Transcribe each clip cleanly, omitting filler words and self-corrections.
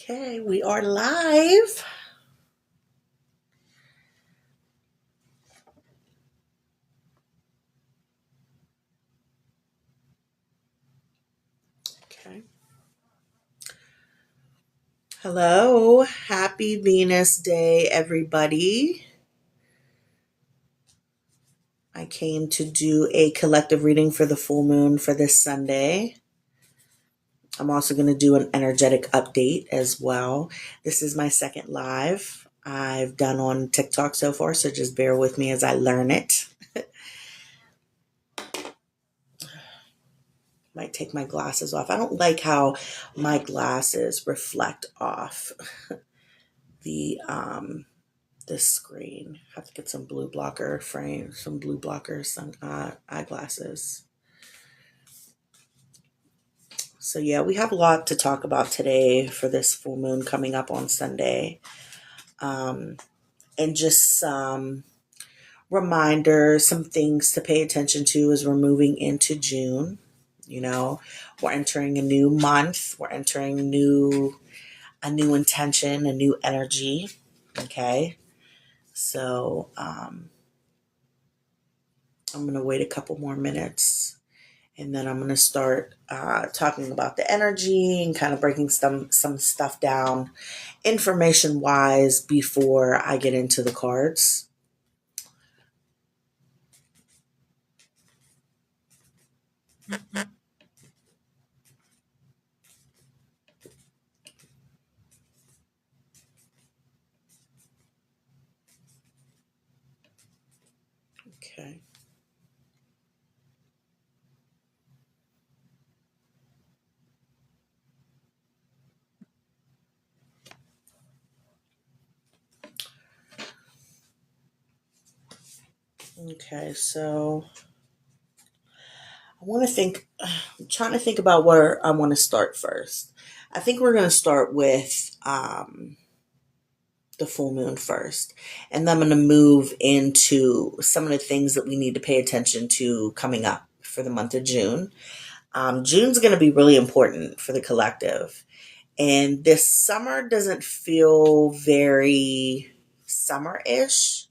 Okay, we are live. Okay. Hello. Happy Venus Day, everybody. I came to do a collective reading for the full moon for this Sunday. I'm also going to do an energetic update as well. This is my second live I've done on TikTok so far, so just bear with me as I learn it. Might take my glasses off. I don't like how my glasses reflect off the this screen. Have to get some blue blocker frame, some blue blocker eyeglasses. So yeah, we have a lot to talk about today for this full moon coming up on Sunday. And just some reminders, some things to pay attention to as we're moving into June. You know, we're entering a new month. We're entering a new intention, a new energy. Okay. So I'm going to wait a couple more minutes and then I'm going to start talking about the energy and kind of breaking some stuff down information wise before I get into the cards. Okay. Okay, so I'm trying to think about where I want to start first. I think we're going to start with the full moon first. And then I'm going to move into some of the things that we need to pay attention to coming up for the month of June. June's going to be really important for the collective. And this summer doesn't feel very summer-ish.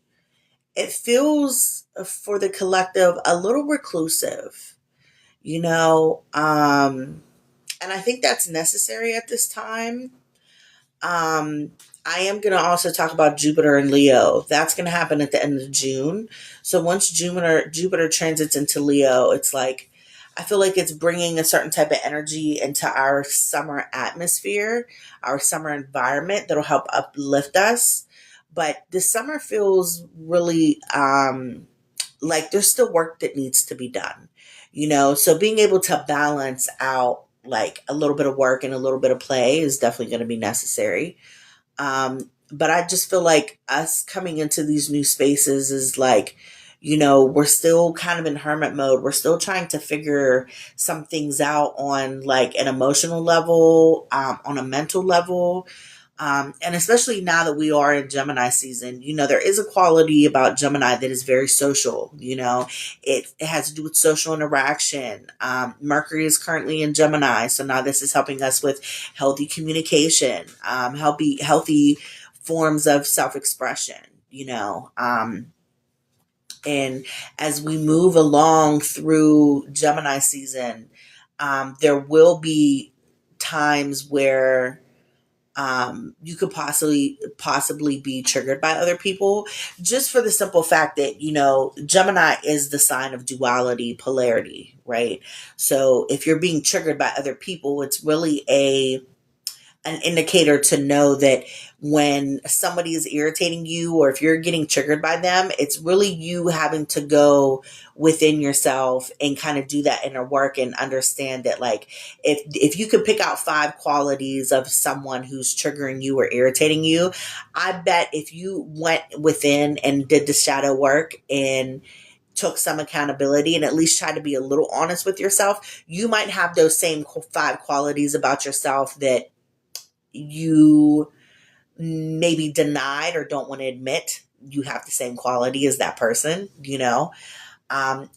It feels for the collective a little reclusive, you know, and I think that's necessary at this time. Um, I am going to also talk about Jupiter and Leo. That's going to happen at the end of June. So once Jupiter transits into Leo, it's like I feel like it's bringing a certain type of energy into our summer atmosphere, our summer environment that'll help uplift us. But this summer feels really like there's still work that needs to be done, you know? So being able to balance out like a little bit of work and a little bit of play is definitely going to be necessary. But I just feel like us coming into these new spaces is like, you know, we're still kind of in hermit mode. We're still trying to figure some things out on like an emotional level, on a mental level. And especially now that we are in Gemini season, you know, there is a quality about Gemini that is very social. You know, it has to do with social interaction. Mercury is currently in Gemini. So now this is helping us with healthy communication, healthy forms of self expression, you know. And as we move along through Gemini season, there will be times where you could possibly be triggered by other people, just for the simple fact that, you know, Gemini is the sign of duality, polarity, right? So if you're being triggered by other people, it's really an indicator to know that when somebody is irritating you or if you're getting triggered by them, it's really you having to go within yourself and kind of do that inner work and understand that, like, if you could pick out 5 qualities of someone who's triggering you or irritating you, I bet if you went within and did the shadow work and took some accountability and at least tried to be a little honest with yourself, you might have those same 5 qualities about yourself that you maybe denied or don't want to admit you have the same quality as that person, you know?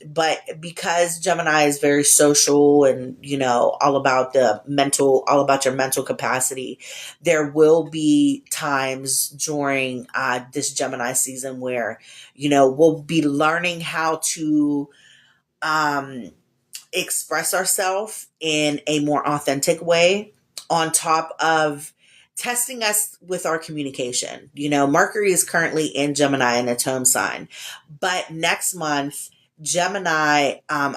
But because Gemini is very social and, all about all about your mental capacity, there will be times during this Gemini season where, we'll be learning how to um, express ourselves in a more authentic way, on top of testing us with our communication. Mercury is currently in Gemini in its home sign, but next month, Gemini, or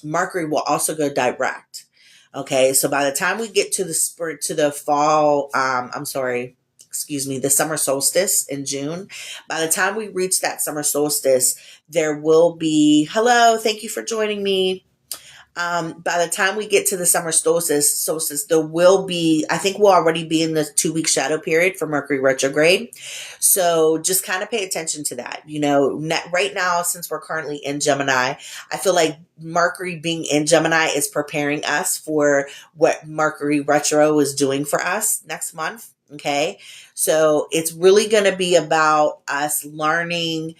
Mercury will also go direct. Okay, so by the time we get to the fall, excuse me, the summer solstice in June, by the time we reach that summer solstice, there will be, hello, thank you for joining me. By the time we get to the summer solstice, there will be, I think we'll already be in the 2 week shadow period for Mercury retrograde. So just kind of pay attention to that. Right now, since we're currently in Gemini, I feel like Mercury being in Gemini is preparing us for what Mercury retro is doing for us next month. Okay. So it's really going to be about us learning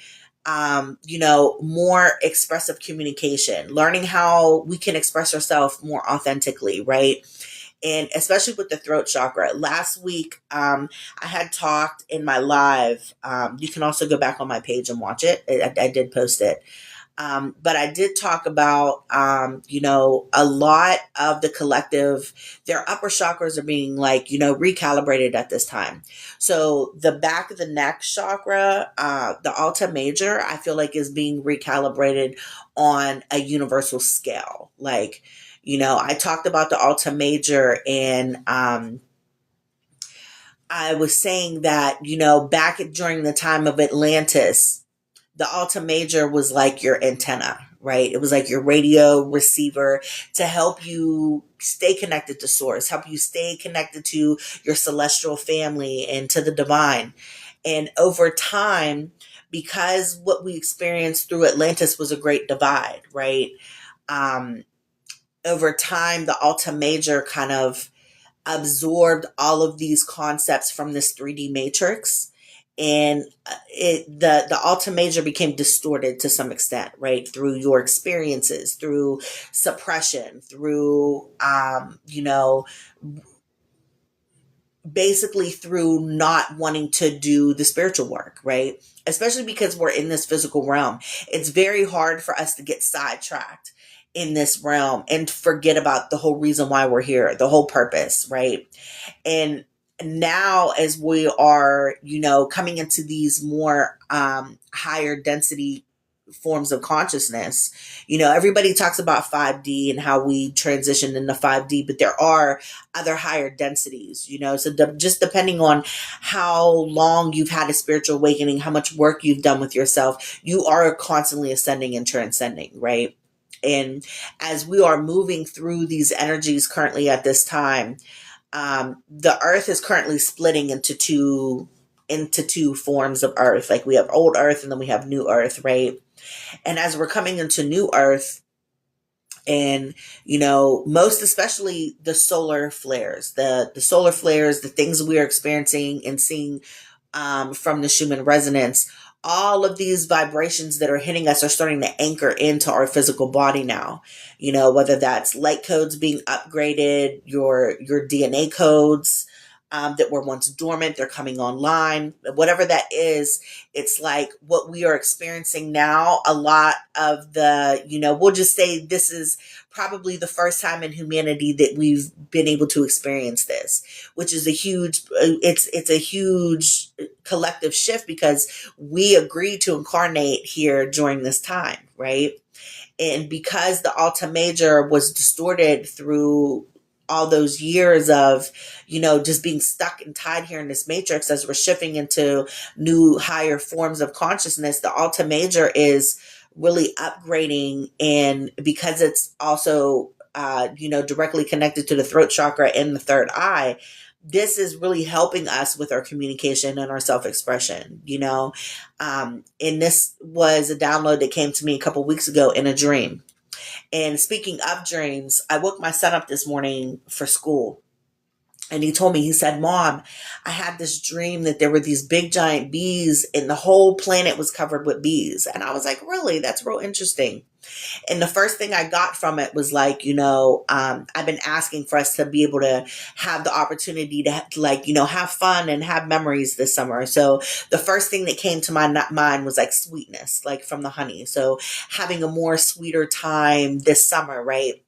more expressive communication, learning how we can express ourselves more authentically, right? And especially with the throat chakra. Last week, I had talked in my live. You can also go back on my page and watch it. I did post it. But I did talk about, a lot of the collective, their upper chakras are being recalibrated at this time. So the back of the neck chakra, the Alta Major, I feel like is being recalibrated on a universal scale. I talked about the Alta Major, and I was saying that, back during the time of Atlantis, the Alta Major was like your antenna, right? It was like your radio receiver to help you stay connected to source, help you stay connected to your celestial family and to the divine. And over time, because what we experienced through Atlantis was a great divide, right? Over time, the Alta Major kind of absorbed all of these concepts from this 3D matrix, and the Alta Major became distorted to some extent, right? Through your experiences, through suppression, through basically through not wanting to do the spiritual work, right? Especially because we're in this physical realm. It's very hard for us to get sidetracked in this realm and forget about the whole reason why we're here, the whole purpose, right? And now, as we are, coming into these more higher density forms of consciousness, everybody talks about 5D and how we transition into 5D, but there are other higher densities, so just depending on how long you've had a spiritual awakening, how much work you've done with yourself, you are constantly ascending and transcending, right? And as we are moving through these energies currently at this time, the earth is currently splitting into two forms of earth. Like we have old earth and then we have new earth, right? And as we're coming into new earth, and most especially the solar flares, the solar flares, the things we are experiencing and seeing from the Schumann resonance, all of these vibrations that are hitting us are starting to anchor into our physical body now. Whether that's light codes being upgraded, your DNA codes that were once dormant, they're coming online. Whatever that is, it's like what we are experiencing now. A lot of we'll just say this is probably the first time in humanity that we've been able to experience this, which is it's a huge collective shift because we agreed to incarnate here during this time, right? And because the Alta Major was distorted through all those years of, just being stuck and tied here in this matrix, as we're shifting into new higher forms of consciousness, the Alta Major is really upgrading. And because it's also, directly connected to the throat chakra and the third eye, this is really helping us with our communication and our self-expression, and this was a download that came to me a couple weeks ago in a dream. And speaking of dreams, I woke my son up this morning for school. And he told me, he said, Mom, I had this dream that there were these big giant bees and the whole planet was covered with bees. And I was like, really? That's real interesting. And the first thing I got from it was like, I've been asking for us to be able to have the opportunity to have fun and have memories this summer. So the first thing that came to my mind was like sweetness, like from the honey. So having a more sweeter time this summer, right?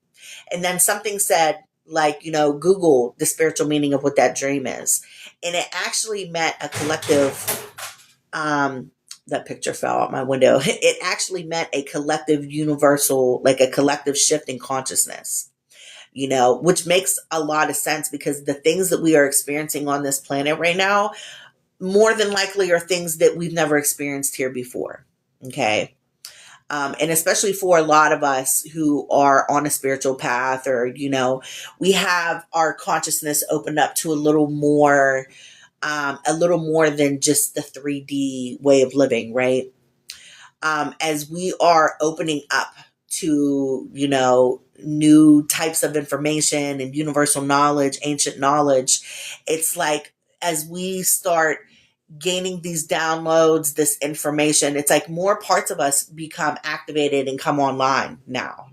And then something said, like, Google the spiritual meaning of what that dream is. And it actually meant a collective, that picture fell out my window. It actually meant a collective universal, like a collective shift in consciousness, which makes a lot of sense because the things that we are experiencing on this planet right now, more than likely are things that we've never experienced here before. Okay. And especially for a lot of us who are on a spiritual path, or, we have our consciousness opened up to a little more than just the 3D way of living, right? As we are opening up to, new types of information and universal knowledge, ancient knowledge, it's like as we start gaining these downloads, this information, it's like more parts of us become activated and come online now.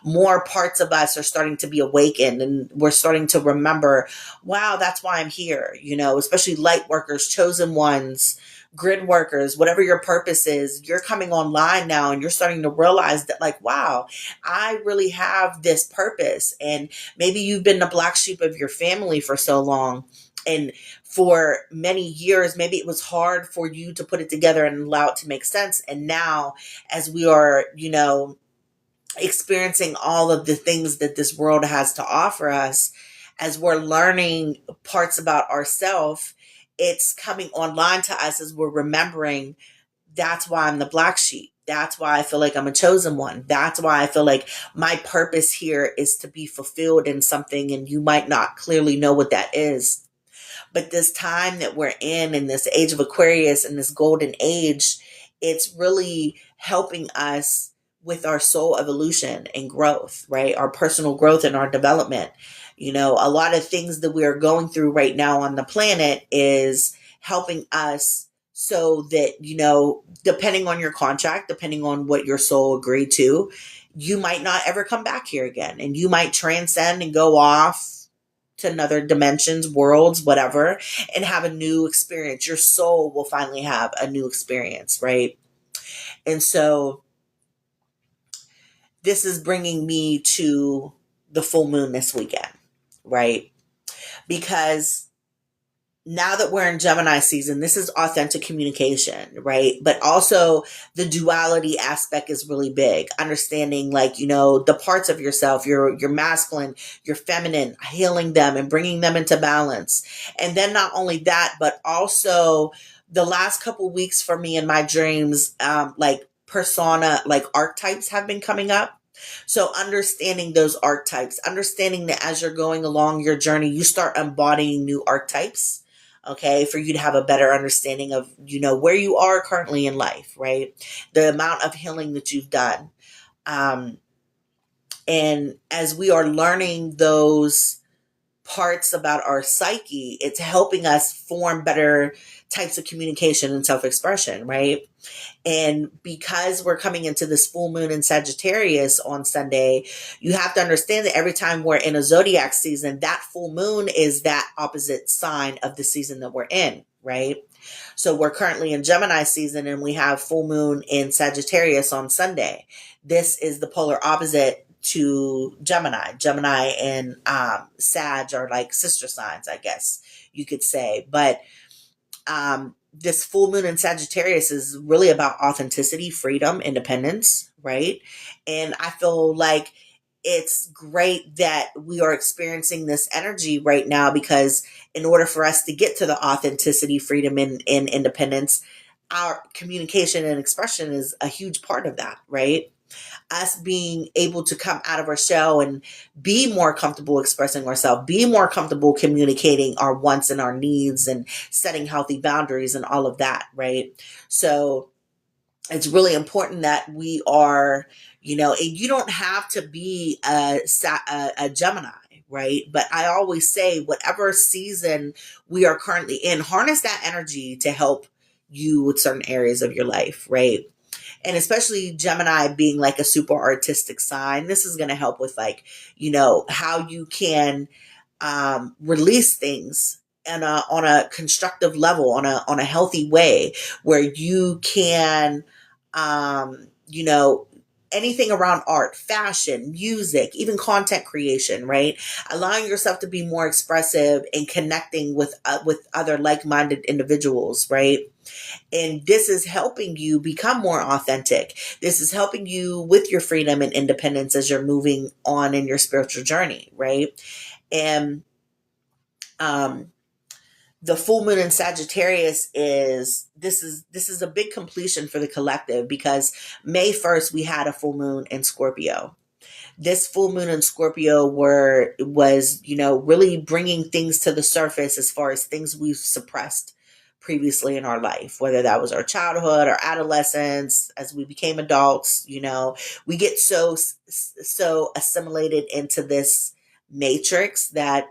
More parts of us are starting to be awakened, and we're starting to remember, wow, that's why I'm here, especially light workers, chosen ones, grid workers, whatever your purpose is, you're coming online now and you're starting to realize that, like, wow, I really have this purpose. And maybe you've been the black sheep of your family for so long, and for many years, maybe it was hard for you to put it together and allow it to make sense. And now, as we are, experiencing all of the things that this world has to offer us, as we're learning parts about ourselves, it's coming online to us as we're remembering, that's why I'm the black sheep. That's why I feel like I'm a chosen one. That's why I feel like my purpose here is to be fulfilled in something, and you might not clearly know what that is. But this time that we're in this age of Aquarius and this golden age, it's really helping us with our soul evolution and growth, right? Our personal growth and our development. A lot of things that we're going through right now on the planet is helping us so that, depending on your contract, depending on what your soul agreed to, you might not ever come back here again, and you might transcend and go off to another dimensions, worlds, whatever, and have a new experience. Your soul will finally have a new experience, right? And so this is bringing me to the full moon this weekend, right? Because now that we're in Gemini season, this is authentic communication, right? But also the duality aspect is really big. Understanding, like, the parts of yourself, your masculine, your feminine, healing them and bringing them into balance. And then not only that, but also the last couple weeks for me in my dreams, like persona, like archetypes have been coming up. So understanding those archetypes, understanding that as you're going along your journey, you start embodying new archetypes, okay, for you to have a better understanding of, where you are currently in life, right? The amount of healing that you've done. And as we are learning those parts about our psyche, it's helping us form better types of communication and self-expression, right? And because we're coming into this full moon in Sagittarius on Sunday, you have to understand that every time we're in a zodiac season, that full moon is that opposite sign of the season that we're in, right? So we're currently in Gemini season and we have full moon in Sagittarius on Sunday. This is the polar opposite to Gemini. Gemini and Sag are like sister signs, I guess you could say. But this full moon in Sagittarius is really about authenticity, freedom, independence, right? And I feel like it's great that we are experiencing this energy right now, because in order for us to get to the authenticity, freedom, and independence, our communication and expression is a huge part of that, right? Us being able to come out of our shell and be more comfortable expressing ourselves, be more comfortable communicating our wants and our needs and setting healthy boundaries and all of that, right? So it's really important that we are, and you don't have to be a Gemini, right? But I always say, whatever season we are currently in, harness that energy to help you with certain areas of your life, right? And especially Gemini being like a super artistic sign, this is going to help with like, how you can release things and on a constructive level, on a healthy way, where you can, you know, anything around art, fashion, music, even content creation, right? Allowing yourself to be more expressive and connecting with other like-minded individuals, right? And this is helping you become more authentic. This is helping you with your freedom and independence as you're moving on in your spiritual journey, right? And um, the full moon in Sagittarius is a big completion for the collective, because May 1st we had a full moon in Scorpio. This full moon in Scorpio was really bringing things to the surface as far as things we've suppressed previously in our life, whether that was our childhood or adolescence. As we became adults, we get so assimilated into this matrix that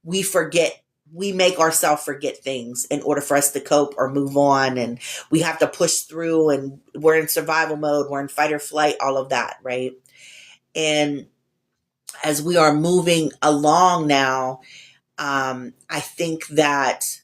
we forget, we make ourselves forget things in order for us to cope or move on, and we have to push through, and we're in survival mode, we're in fight or flight, all of that, right? And as we are moving along now, I think that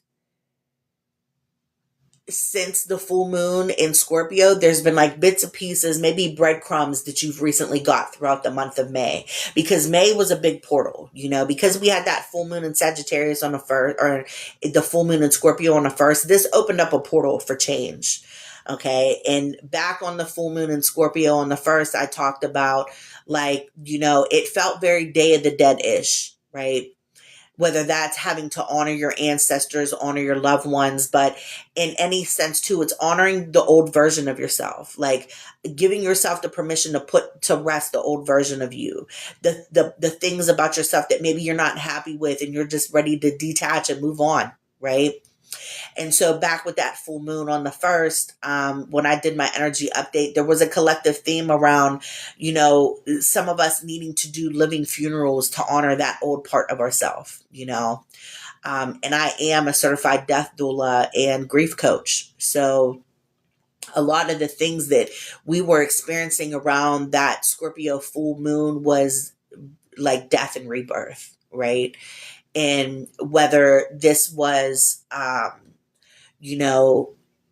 since the full moon in Scorpio, there's been like bits and pieces, maybe breadcrumbs that you've recently got throughout the month of May, because May was a big portal, because we had that full moon in Sagittarius on the first, or the full moon in Scorpio on the first. This opened up a portal for change. Okay. And back on the full moon in Scorpio on the first, I talked about, like, it felt very Day of the Dead-ish, right? Whether that's having to honor your ancestors, honor your loved ones, but in any sense too, it's honoring the old version of yourself, like giving yourself the permission to put to rest the old version of you, the things about yourself that maybe you're not happy with, and you're just ready to detach and move on, right? And so back with that full moon on the first, when I did my energy update, there was a collective theme around, some of us needing to do living funerals to honor that old part of ourselves, and I am a certified death doula and grief coach. So a lot of the things that we were experiencing around that Scorpio full moon was like death and rebirth, right? And whether this was, and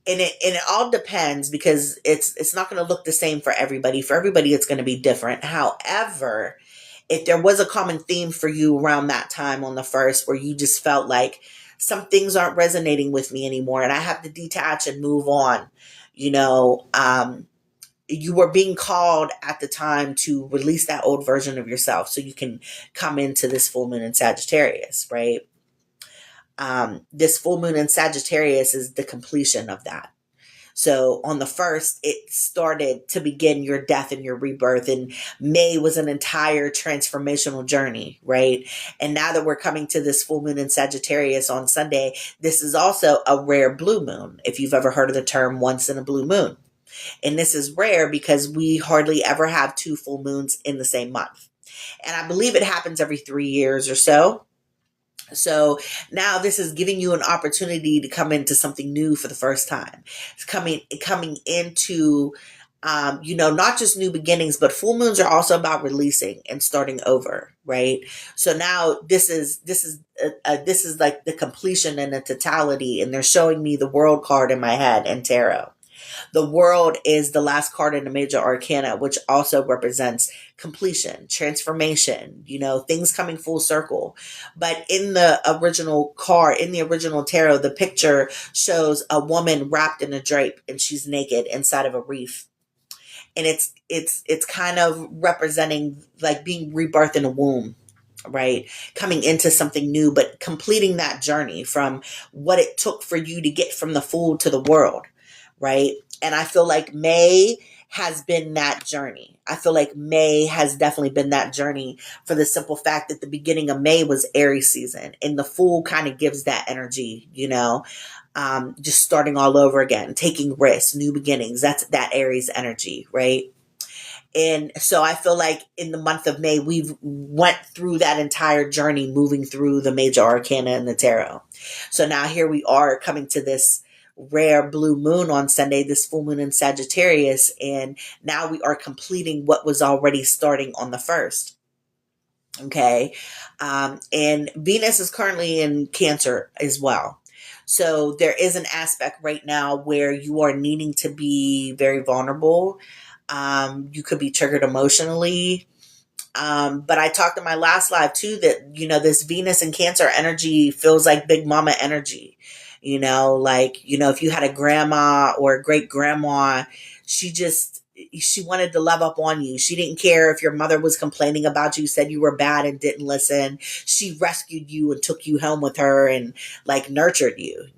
it all depends, because it's not going to look the same for everybody. For everybody, it's going to be different. However, if there was a common theme for you around that time on the first, where you just felt like some things aren't resonating with me anymore, and I have to detach and move on, you were being called at the time to release that old version of yourself so you can come into this full moon in Sagittarius, right? This full moon in Sagittarius is the completion of that. So on the first, it started to begin your death and your rebirth. And May was an entire transformational journey, right? And now that we're coming to this full moon in Sagittarius on Sunday, this is also a rare blue moon, if you've ever heard of the term once in a blue moon. And this is rare because we hardly ever have two full moons in the same month. And I believe it happens every 3 years or so. So now this is giving you an opportunity to come into something new for the first time. It's coming into, not just new beginnings, but full moons are also about releasing and starting over, right? So now this is like the completion and the totality, and they're showing me the World card in my head and tarot. The World is the last card in the major arcana, which also represents completion, transformation, things coming full circle. But in the original card, in the original tarot, the picture shows a woman wrapped in a drape, and she's naked inside of a reef. And it's kind of representing like being rebirthed in a womb, right? Coming into something new, but completing that journey from what it took for you to get from the fool to the world, right? And I feel like May has been that journey. I feel like May has definitely been that journey, for the simple fact that the beginning of May was Aries season, and the Fool kind of gives that energy, just starting all over again, taking risks, new beginnings. That's that Aries energy, right? And so I feel like in the month of May, we've went through that entire journey, moving through the major arcana and the tarot. So now here we are coming to this rare blue moon on Sunday, this full moon in Sagittarius. And now we are completing what was already starting on the 1st. Okay. And Venus is currently in Cancer as well. So there is an aspect right now where you are needing to be very vulnerable. You could be triggered emotionally. But I talked in my last live too that, this Venus and Cancer energy feels like big mama energy. If you had a grandma or a great grandma, she wanted to love up on you. She didn't care if your mother was complaining about you, said you were bad and didn't listen. She rescued you and took you home with her and like nurtured you.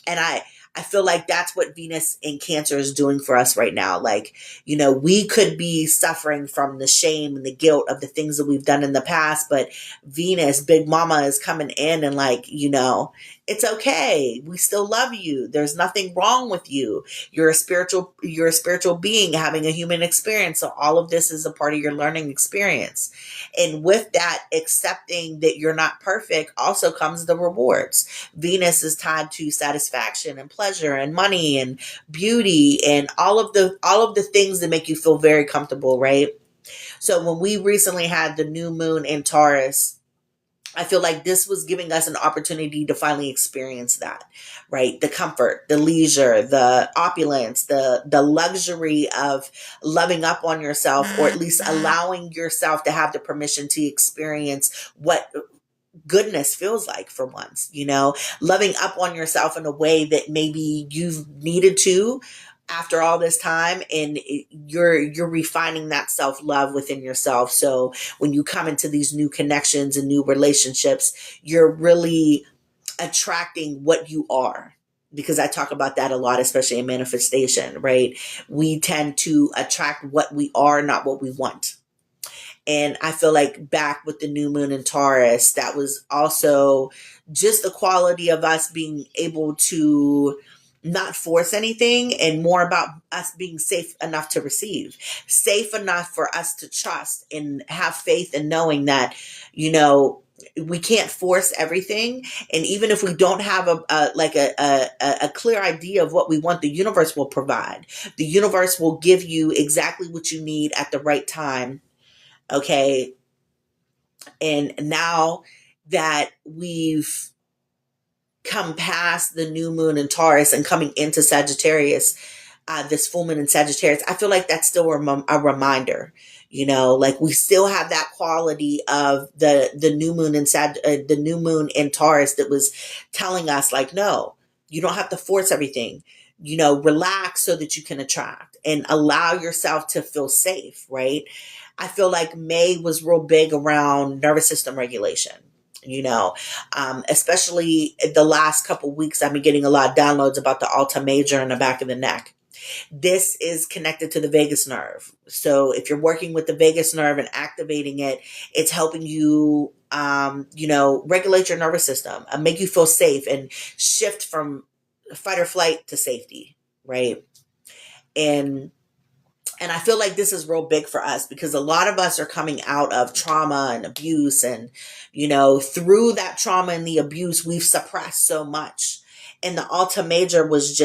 And I feel like that's what Venus in Cancer is doing for us right now. Like, we could be suffering from the shame and the guilt of the things that we've done in the past, but Venus, Big Mama, is coming in and like, it's okay. We still love you. There's nothing wrong with you. You're a spiritual being having a human experience. So all of this is a part of your learning experience. And with that, accepting that you're not perfect also comes the rewards. Venus is tied to satisfaction and pleasure and money and beauty and all of the things that make you feel very comfortable, right? So when we recently had the new moon in Taurus, I feel like this was giving us an opportunity to finally experience that, right? The comfort, the leisure, the opulence, the luxury of loving up on yourself, or at least allowing yourself to have the permission to experience what goodness feels like for once, loving up on yourself in a way that maybe you've needed to after all this time, and you're refining that self-love within yourself. So when you come into these new connections and new relationships, you're really attracting what you are, because I talk about that a lot, especially in manifestation, right? We tend to attract what we are, not what we want. And I feel like back with the new moon in Taurus, that was also just the quality of us being able to not force anything, and more about us being safe enough to receive, safe enough for us to trust and have faith in knowing that, we can't force everything. And even if we don't have a clear idea of what we want, the universe will provide. The universe will give you exactly what you need at the right time. Okay. And now that we've come past the new moon in Taurus and coming into Sagittarius, this full moon in Sagittarius, I feel like that's still a reminder, like we still have that quality of the new moon in the new moon in Taurus that was telling us like, no, you don't have to force everything, relax so that you can attract and allow yourself to feel safe, right? I feel like May was real big around nervous system regulation. Especially the last couple weeks, I've been getting a lot of downloads about the Alta Major in the back of the neck. This is connected to the vagus nerve. So if you're working with the vagus nerve and activating it, it's helping you, regulate your nervous system and make you feel safe and shift from fight or flight to safety, right? And I feel like this is real big for us because a lot of us are coming out of trauma and abuse. And, through that trauma and the abuse, we've suppressed so much. And the Alta Major was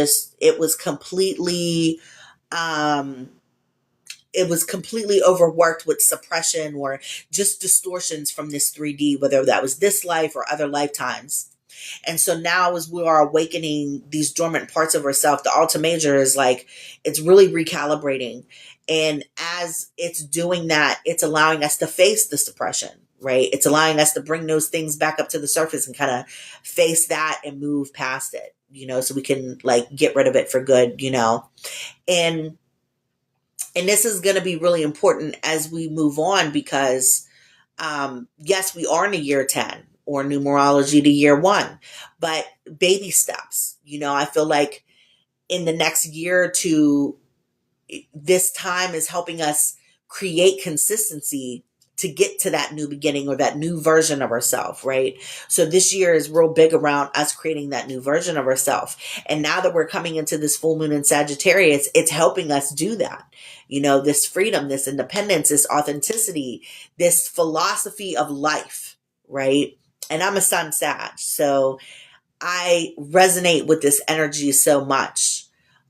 completely overworked with suppression or just distortions from this 3D, whether that was this life or other lifetimes. And so now as we are awakening these dormant parts of ourselves, the Alta Major is like, it's really recalibrating. And as it's doing that, it's allowing us to face the suppression, right? It's allowing us to bring those things back up to the surface and kind of face that and move past it, so we can like get rid of it for good, and this is going to be really important as we move on because, yes, we are in a year 10 or numerology to year 1, but baby steps. I feel like in the next year or two, this time is helping us create consistency to get to that new beginning or that new version of ourselves, right? So this year is real big around us creating that new version of ourselves. And now that we're coming into this full moon in Sagittarius, it's helping us do that. This freedom, this independence, this authenticity, this philosophy of life, right? And I'm a sun Sag, so I resonate with this energy so much.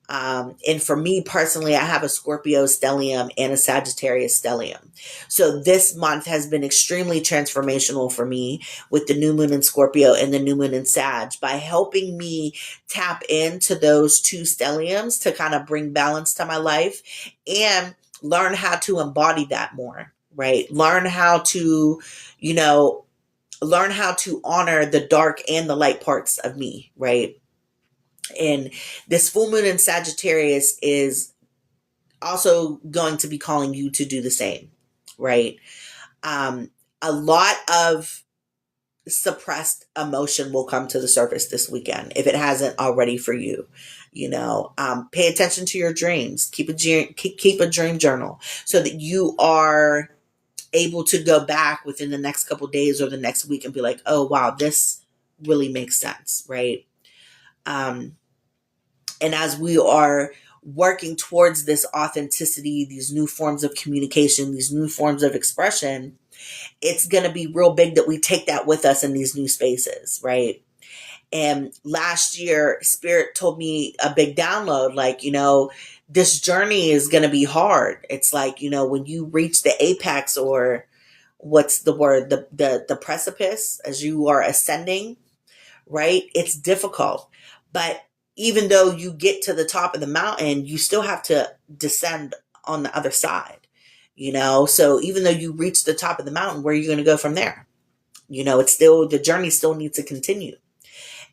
And for me personally, I have a Scorpio stellium and a Sagittarius stellium. So this month has been extremely transformational for me with the new moon in Scorpio and the new moon in Sag, by helping me tap into those two stelliums to kind of bring balance to my life and learn how to embody that more, right? Learn how to, honor the dark and the light parts of me, right? And this full moon in Sagittarius is also going to be calling you to do the same, right? A lot of suppressed emotion will come to the surface this weekend if it hasn't already for you. Pay attention to your dreams. Keep a dream journal so that you are able to go back within the next couple days or the next week and be like, oh wow, this really makes sense, right? And as we are working towards this authenticity, these new forms of communication, these new forms of expression, it's going to be real big that we take that with us in these new spaces, right? And last year, Spirit told me a big download, like, this journey is going to be hard. It's like, when you reach the apex, or what's the word, the precipice, as you are ascending, right? It's difficult. But even though you get to the top of the mountain, you still have to descend on the other side, So even though you reach the top of the mountain, where are you going to go from there? It's still, the journey still needs to continue.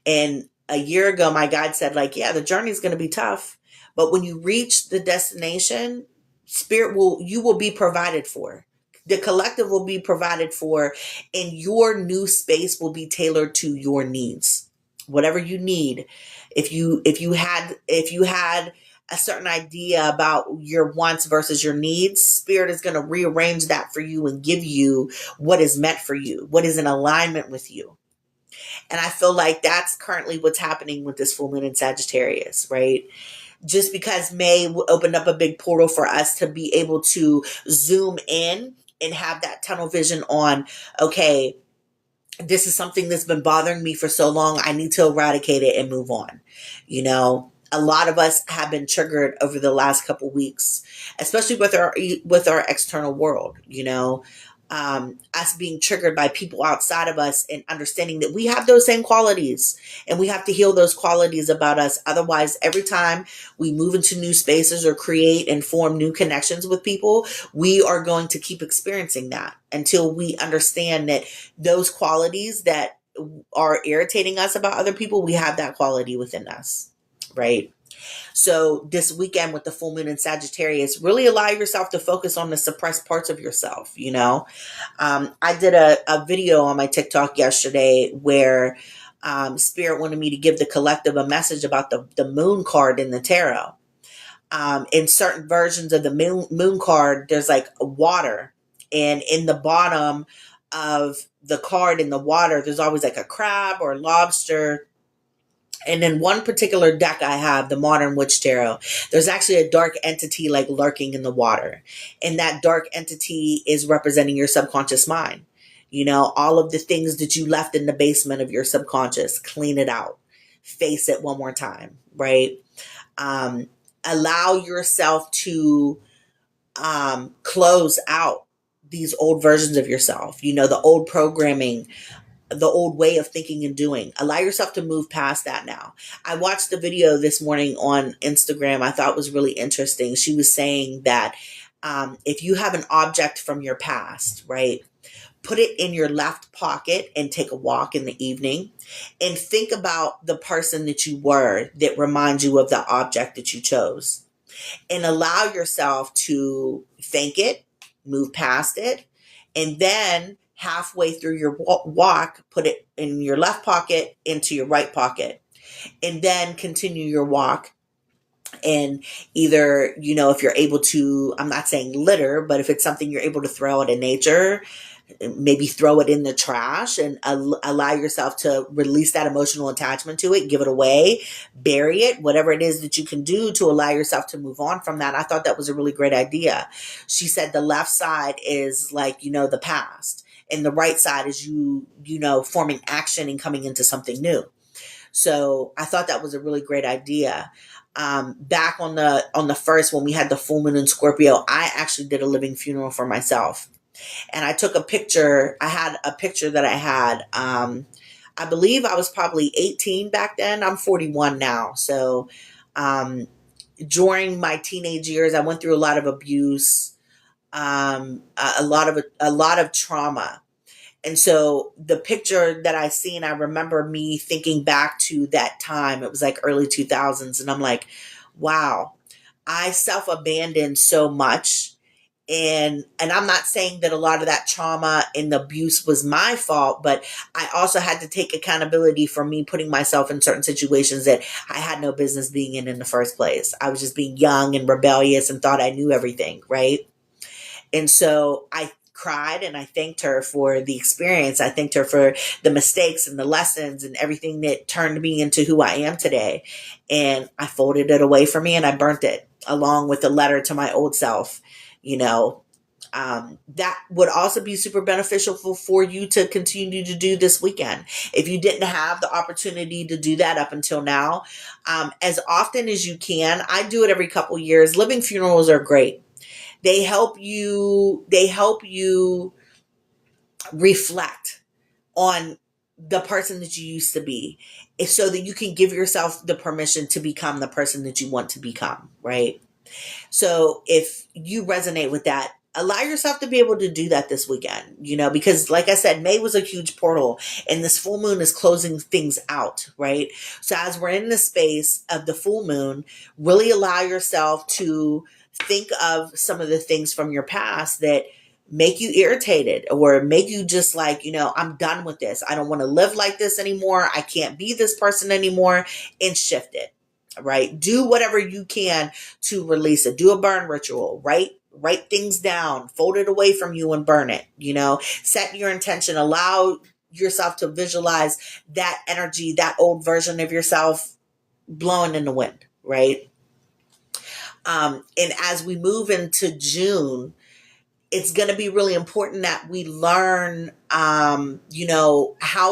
And a year ago, my guide said, like, yeah, the journey is going to be tough, but when you reach the destination, you will be provided for. The collective will be provided for, and your new space will be tailored to your needs. Whatever you need. If you had a certain idea about your wants versus your needs, Spirit is going to rearrange that for you and give you what is meant for you, what is in alignment with you. And I feel like that's currently what's happening with this full moon in Sagittarius, right? Just because May opened up a big portal for us to be able to zoom in and have that tunnel vision on, okay, this is something that's been bothering me for so long. I need to eradicate it and move on. A lot of us have been triggered over the last couple weeks, especially with our external world, us being triggered by people outside of us, and understanding that we have those same qualities and we have to heal those qualities about us. Otherwise, every time we move into new spaces or create and form new connections with people, we are going to keep experiencing that until we understand that those qualities that are irritating us about other people, we have that quality within us, right? So this weekend with the full moon in Sagittarius, really allow yourself to focus on the suppressed parts of yourself. I did a video on my TikTok yesterday where Spirit wanted me to give the collective a message about the moon card in the tarot. In certain versions of the moon card, there's like a water, and in the bottom of the card in the water, there's always like a crab or lobster. And in one particular deck I have, the Modern Witch Tarot, there's actually a dark entity like lurking in the water. And that dark entity is representing your subconscious mind. All of the things that you left in the basement of your subconscious, clean it out, face it one more time, right? Allow yourself to close out these old versions of yourself, the old programming, the old way of thinking and doing. Allow yourself to move past that now. I watched the video this morning on Instagram. I thought it was really interesting. She was saying that if you have an object from your past, right, put it in your left pocket and take a walk in the evening and think about the person that you were that reminds you of the object that you chose, and allow yourself to thank it, move past it, and then halfway through your walk, put it in your left pocket into your right pocket, and then continue your walk And either, if you're able to, I'm not saying litter, but if it's something you're able to throw out in nature, maybe throw it in the trash and allow yourself to release that emotional attachment to it, give it away, bury it, whatever it is that you can do to allow yourself to move on from that. I thought that was a really great idea. She said the left side is like, the past, and the right side is forming action and coming into something new. So I thought that was a really great idea. Back on the first, when we had the full moon in Scorpio, I actually did a living funeral for myself. And I took a picture. I had a picture that I had. I believe I was probably 18 back then. I'm 41 now. So during my teenage years, I went through a lot of abuse, a lot of trauma. And so the picture that I seen, I remember me thinking back to that time. It was like early 2000s. And I'm like, wow, I self-abandoned so much. And I'm not saying that a lot of that trauma and the abuse was my fault, but I also had to take accountability for me putting myself in certain situations that I had no business being in the first place. I was just being young and rebellious and thought I knew everything, right? And so I cried and I thanked her for the experience. I thanked her for the mistakes and the lessons and everything that turned me into who I am today. And I folded it away from me and I burnt it along with a letter to my old self. That would also be super beneficial for you to continue to do this weekend. If you didn't have the opportunity to do that up until now, as often as you can, I do it every couple years. Living funerals are great. They help you reflect on the person that you used to be, so that you can give yourself the permission to become the person that you want to become, right? So if you resonate with that, allow yourself to be able to do that this weekend, because like I said, May was a huge portal and this full moon is closing things out, right? So as we're in the space of the full moon, really allow yourself to think of some of the things from your past that make you irritated or make you just like, I'm done with this. I don't want to live like this anymore. I can't be this person anymore, and shift it. Right? Do whatever you can to release it. Do a burn ritual, write things down, fold it away from you and burn it, set your intention, allow yourself to visualize that energy, that old version of yourself blowing in the wind, right? And as we move into June, it's going to be really important that we learn, how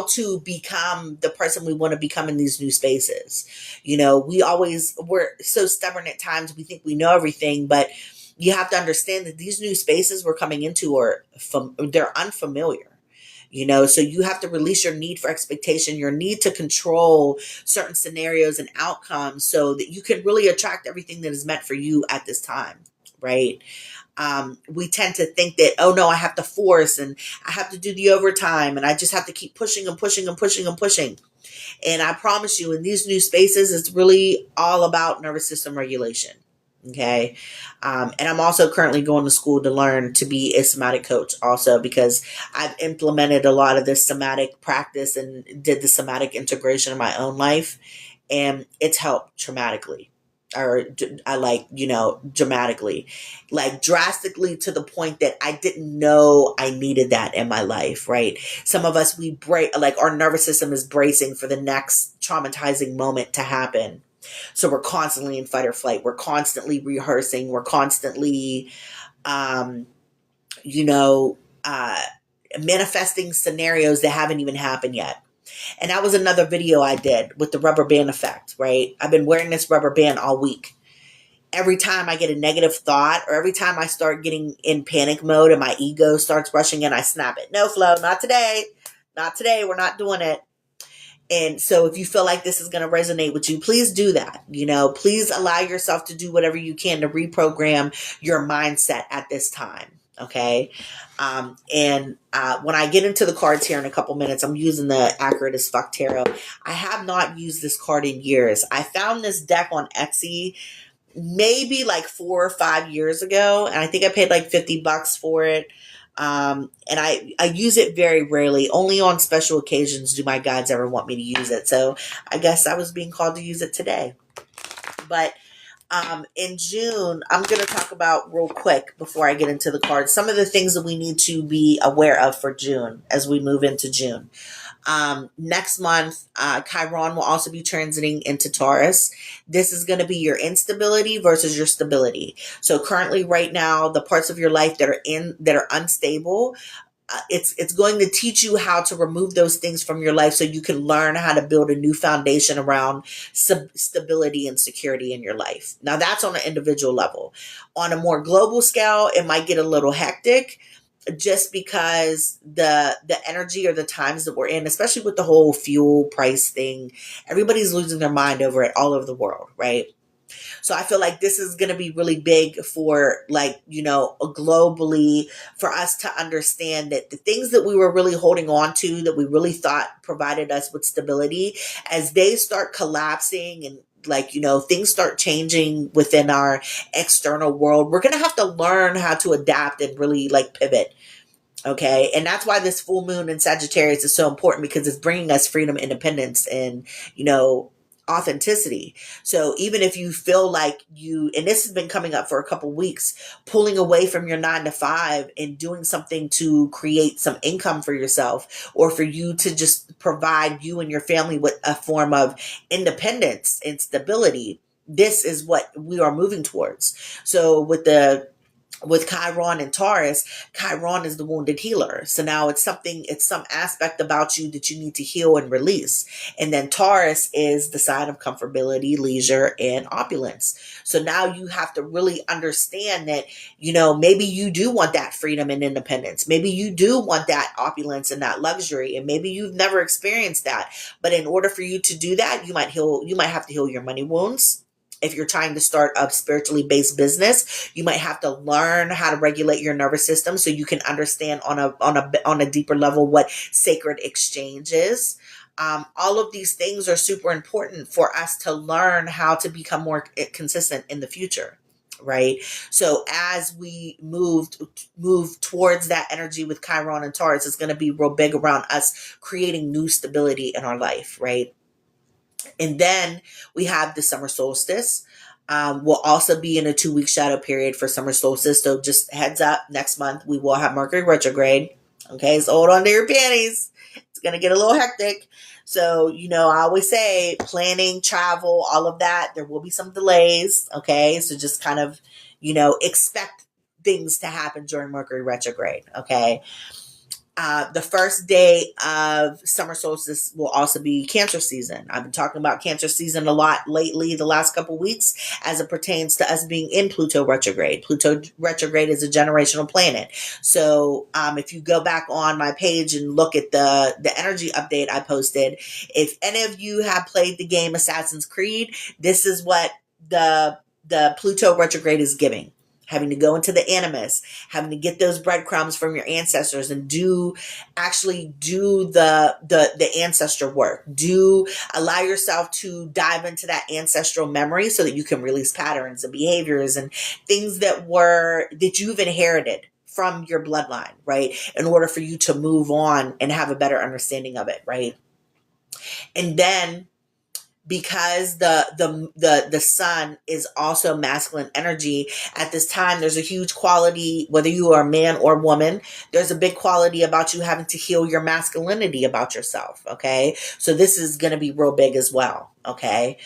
to become the person we want to become in these new spaces. We're so stubborn at times. We think we know everything, but you have to understand that these new spaces we're coming into they're unfamiliar. So you have to release your need for expectation, your need to control certain scenarios and outcomes so that you can really attract everything that is meant for you at this time, right? We tend to think that, oh no, I have to force and I have to do the overtime and I just have to keep pushing and pushing and pushing and pushing. And I promise you, in these new spaces, it's really all about nervous system regulation. Okay. And I'm also currently going to school to learn to be a somatic coach also, because I've implemented a lot of this somatic practice and did the somatic integration in my own life. And it's helped dramatically, like drastically, to the point that I didn't know I needed that in my life, right? Some of us, we break, like our nervous system is bracing for the next traumatizing moment to happen. So we're constantly in fight or flight. We're constantly rehearsing. We're constantly, manifesting scenarios that haven't even happened yet. And that was another video I did with the rubber band effect, right? I've been wearing this rubber band all week. Every time I get a negative thought or every time I start getting in panic mode and my ego starts rushing in, I snap it. No, Flo, not today. Not today. We're not doing it. And so if you feel like this is going to resonate with you, please do that. Please allow yourself to do whatever you can to reprogram your mindset at this time. Okay. When I get into the cards here in a couple minutes, I'm using the Accurate as Fuck Tarot. I have not used this card in years. I found this deck on Etsy maybe like 4 or 5 years ago. And I think I paid like $50 for it. And I use it very rarely. Only on special occasions do my guides ever want me to use it. So I guess I was being called to use it today. But In June, I'm going to talk about real quick before I get into the cards, some of the things that we need to be aware of for June as we move into June. Next month, Chiron will also be transiting into Taurus. This is going to be your instability versus your stability. So currently, right now, the parts of your life that are unstable, it's going to teach you how to remove those things from your life so you can learn how to build a new foundation around stability and security in your life. Now that's on an individual level. On a more global scale, it might get a little hectic just because the energy or the times that we're in, especially with the whole fuel price thing, everybody's losing their mind over it all over the world, right? So I feel like this is going to be really big for, like, globally, for us to understand that the things that we were really holding on to, that we really thought provided us with stability, as they start collapsing and, like, things start changing within our external world, we're going to have to learn how to adapt and really, like, pivot. Okay. And that's why this full moon in Sagittarius is so important, because it's bringing us freedom, independence, and, authenticity. So even if you feel like and this has been coming up for a couple weeks, pulling away from your 9 to 5 and doing something to create some income for yourself, or for you to just provide you and your family with a form of independence and stability, this is what we are moving towards. So with Chiron and Taurus, Chiron is the wounded healer. So now it's some aspect about you that you need to heal and release. And then Taurus is the sign of comfortability, leisure, and opulence. So now you have to really understand that, maybe you do want that freedom and independence. Maybe you do want that opulence and that luxury. And maybe you've never experienced that. But in order for you to do that, you might have to heal your money wounds. If you're trying to start a spiritually based business, you might have to learn how to regulate your nervous system so you can understand on a deeper level what sacred exchange is. All of these things are super important for us to learn how to become more consistent in the future, right? So as we move towards that energy with Chiron and Taurus, it's going to be real big around us creating new stability in our life, right? And then we have the summer solstice. We'll also be in a 2-week shadow period for summer solstice. So just heads up, next month we will have Mercury retrograde. Okay, so hold on to your panties. It's going to get a little hectic. So, I always say planning, travel, all of that, there will be some delays. Okay, so just kind of, expect things to happen during Mercury retrograde. Okay. The first day of summer solstice will also be Cancer season. I've been talking about Cancer season a lot lately, the last couple weeks, as it pertains to us being in Pluto retrograde. Pluto retrograde is a generational planet. So if you go back on my page and look at the energy update I posted, if any of you have played the game Assassin's Creed, this is what the Pluto retrograde is giving. Having to go into the animus, having to get those breadcrumbs from your ancestors and actually do the ancestor work. Allow yourself to dive into that ancestral memory so that you can release patterns and behaviors and things that you've inherited from your bloodline, right? In order for you to move on and have a better understanding of it, right? And then, because the sun is also masculine energy at this time, there's a huge quality, whether you are a man or woman, there's a big quality about you having to heal your masculinity about yourself. Okay, so this is going to be real big as well. Okay,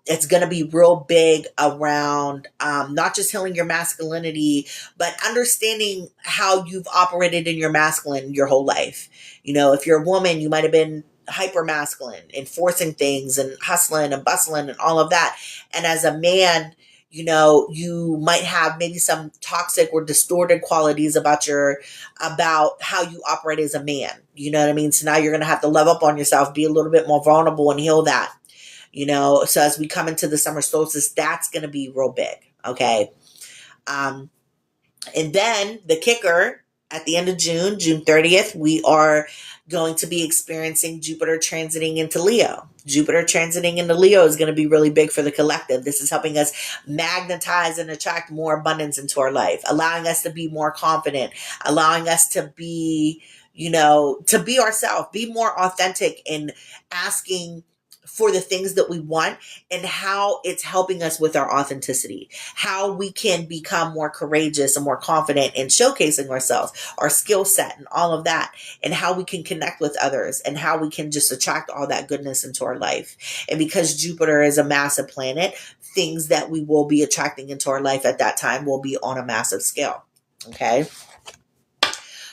it's going to be real big around not just healing your masculinity, but understanding how you've operated in your masculine your whole life. If you're a woman, you might have been hyper masculine, enforcing things and hustling and bustling and all of that. And as a man, you might have maybe some toxic or distorted qualities about how you operate as a man. You know what I mean? So now you're going to have to level up on yourself, be a little bit more vulnerable and heal that. So as we come into the summer solstice, that's going to be real big. Okay. And then the kicker, at the end of June 30th, we are going to be experiencing Jupiter transiting into Leo. Jupiter transiting into Leo is going to be really big for the collective. This is helping us magnetize and attract more abundance into our life, allowing us to be more confident, allowing us to be, to be ourselves, be more authentic in asking for the things that we want, and how it's helping us with our authenticity, how we can become more courageous and more confident in showcasing ourselves, our skill set and all of that, and how we can connect with others, and how we can just attract all that goodness into our life. And because Jupiter is a massive planet, things that we will be attracting into our life at that time will be on a massive scale. Okay.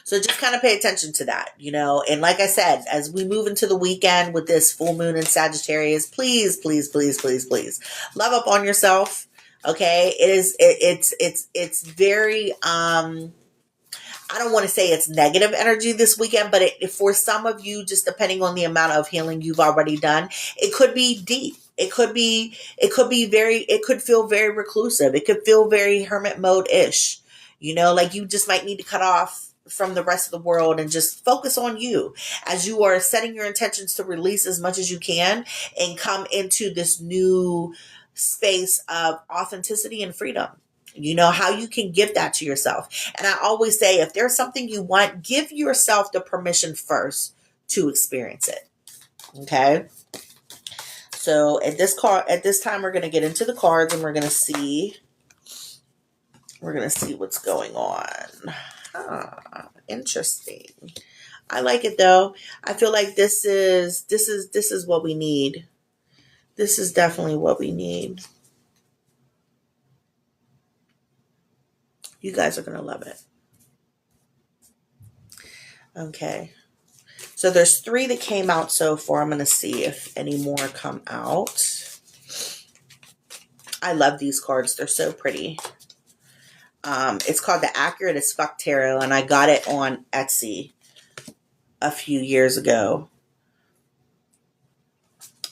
So just kind of pay attention to that, And like I said, as we move into the weekend with this full moon in Sagittarius, please, please, please, please, please love up on yourself. Okay. It's very, I don't want to say it's negative energy this weekend, but for some of you, just depending on the amount of healing you've already done, it could be deep. It could feel very reclusive. It could feel very hermit mode-ish. Like you just might need to cut off from the rest of the world and just focus on you as you are setting your intentions to release as much as you can and come into this new space of authenticity and freedom. How you can give that to yourself. And I always say, if there's something you want, give yourself the permission first to experience it. Okay. So at this time, we're going to get into the cards and we're going to see what's going on. Interesting. I like it though. I feel like this is what we need. This is definitely what we need. You guys are going to love it. Okay. So there's 3 that came out so far. I'm going to see if any more come out. I love these cards. They're so pretty. It's called the Accurate as Fuck Tarot, and I got it on Etsy a few years ago.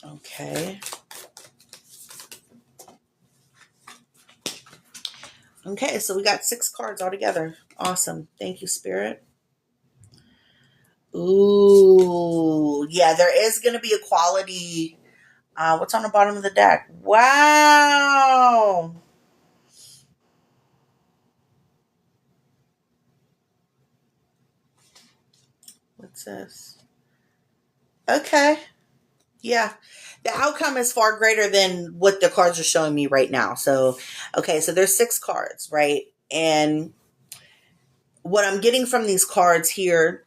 Okay. Okay, so we got 6 cards altogether. Awesome. Thank you, Spirit. Ooh, yeah, there is going to be a quality. What's on the bottom of the deck? Wow. What's this? Okay. Yeah. The outcome is far greater than what the cards are showing me right now. So, okay, so there's 6 cards, right? And what I'm getting from these cards here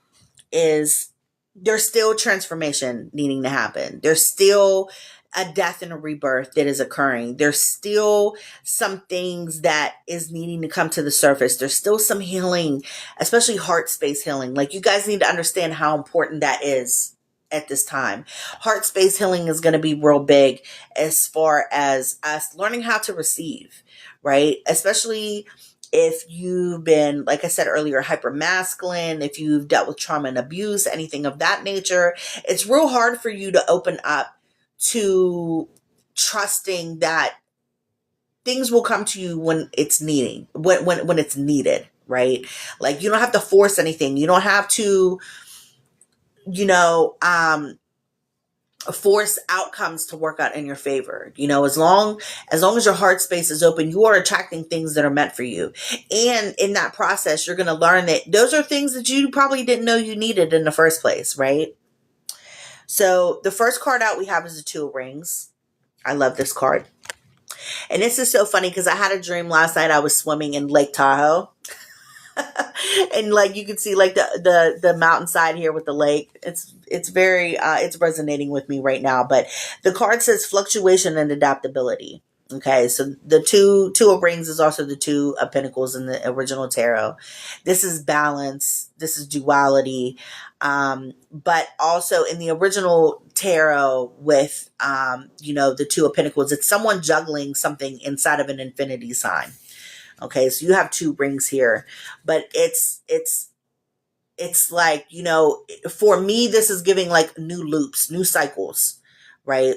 is there's still transformation needing to happen. There's still a death and a rebirth that is occurring. There's still some things that is needing to come to the surface. There's still some healing, especially heart space healing. Like, you guys need to understand how important that is at this time. Heart space healing is going to be real big as far as us learning how to receive, right? Especially if you've been, like I said earlier, hyper masculine, if you've dealt with trauma and abuse, anything of that nature, it's real hard for you to open up to trusting that things will come to you when it's needing, when it's needed, right? Like, you don't have to force anything. You don't have to, force outcomes to work out in your favor. As long as your heart space is open, you are attracting things that are meant for you. And in that process, you're going to learn that those are things that you probably didn't know you needed in the first place, right? So the first card out we have is the 2 of Rings. I love this card. And this is so funny because I had a dream last night. I was swimming in Lake Tahoe. And like, you can see like the mountainside here with the lake. It's very it's resonating with me right now. But the card says fluctuation and adaptability. Okay, so the two of Rings is also the 2 of Pentacles in the original tarot. This is balance. This is duality. But also in the original tarot with the 2 of Pentacles, it's someone juggling something inside of an infinity sign. Okay, so you have 2 rings here, but it's like, for me, this is giving like new loops, new cycles, right?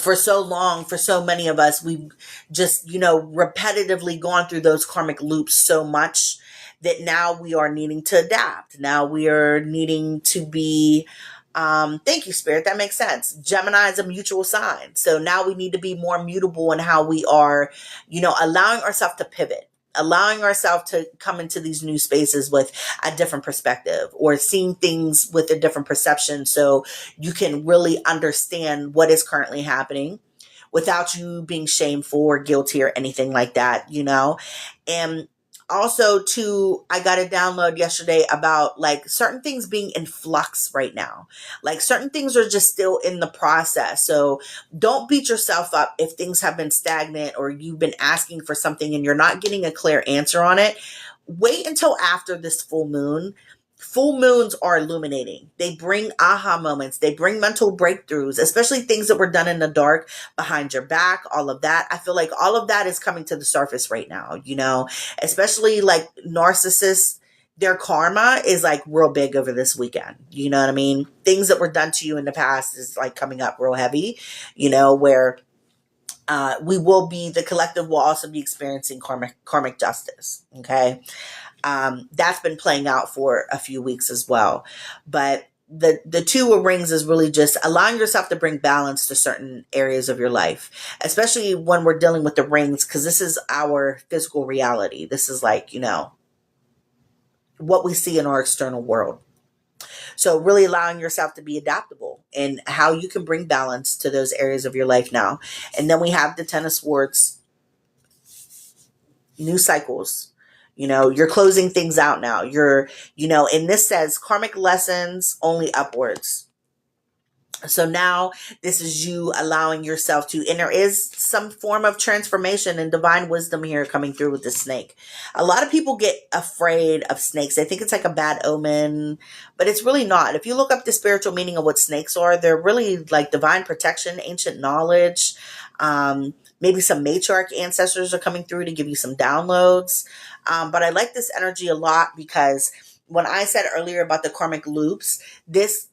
For so long, for so many of us, we've just, repetitively gone through those karmic loops so much that now we are needing to adapt. Now we are needing to be, thank you, Spirit. That makes sense. Gemini is a mutual sign. So now we need to be more mutable in how we are, allowing ourselves to pivot, allowing ourselves to come into these new spaces with a different perspective, or seeing things with a different perception, so you can really understand what is currently happening without you being shameful or guilty or anything like that, And also too, I got a download yesterday about like certain things being in flux right now. Like certain things are just still in the process. So don't beat yourself up if things have been stagnant or you've been asking for something and you're not getting a clear answer on it. Wait until after this full moon. Full moons are illuminating. They bring aha moments. They bring mental breakthroughs, especially things that were done in the dark, behind your back, all of that. I feel like all of that is coming to the surface right now, especially like narcissists. Their karma is like real big over this weekend. You know what I mean? Things that were done to you in the past is like coming up real heavy, where the collective will also be experiencing karmic justice. Okay. That's been playing out for a few weeks as well. But the Two of Rings is really just allowing yourself to bring balance to certain areas of your life, especially when we're dealing with the rings, because this is our physical reality. This is like, what we see in our external world. So really allowing yourself to be adaptable and how you can bring balance to those areas of your life now. And then we have the Ten of Swords, new cycles. You're closing things out now. And this says karmic lessons only upwards. So now this is you allowing yourself to, and there is some form of transformation and divine wisdom here coming through with the snake. A lot of people get afraid of snakes. They think it's like a bad omen, but it's really not. If you look up the spiritual meaning of what snakes are, they're really like divine protection, ancient knowledge. Maybe some matriarch ancestors are coming through to give you some downloads. But I like this energy a lot because when I said earlier about the karmic loops, this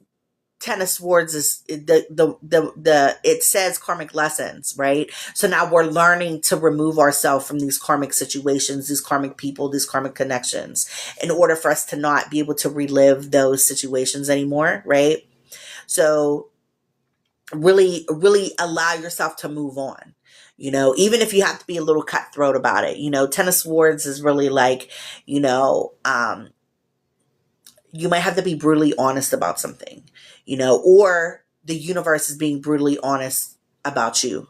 Ten of Swords is it says karmic lessons, right? So now we're learning to remove ourselves from these karmic situations, these karmic people, these karmic connections, in order for us to not be able to relive those situations anymore, right? So really, really allow yourself to move on. Even if you have to be a little cutthroat about it, Ten of Swords is really like, you might have to be brutally honest about something, or the universe is being brutally honest about you.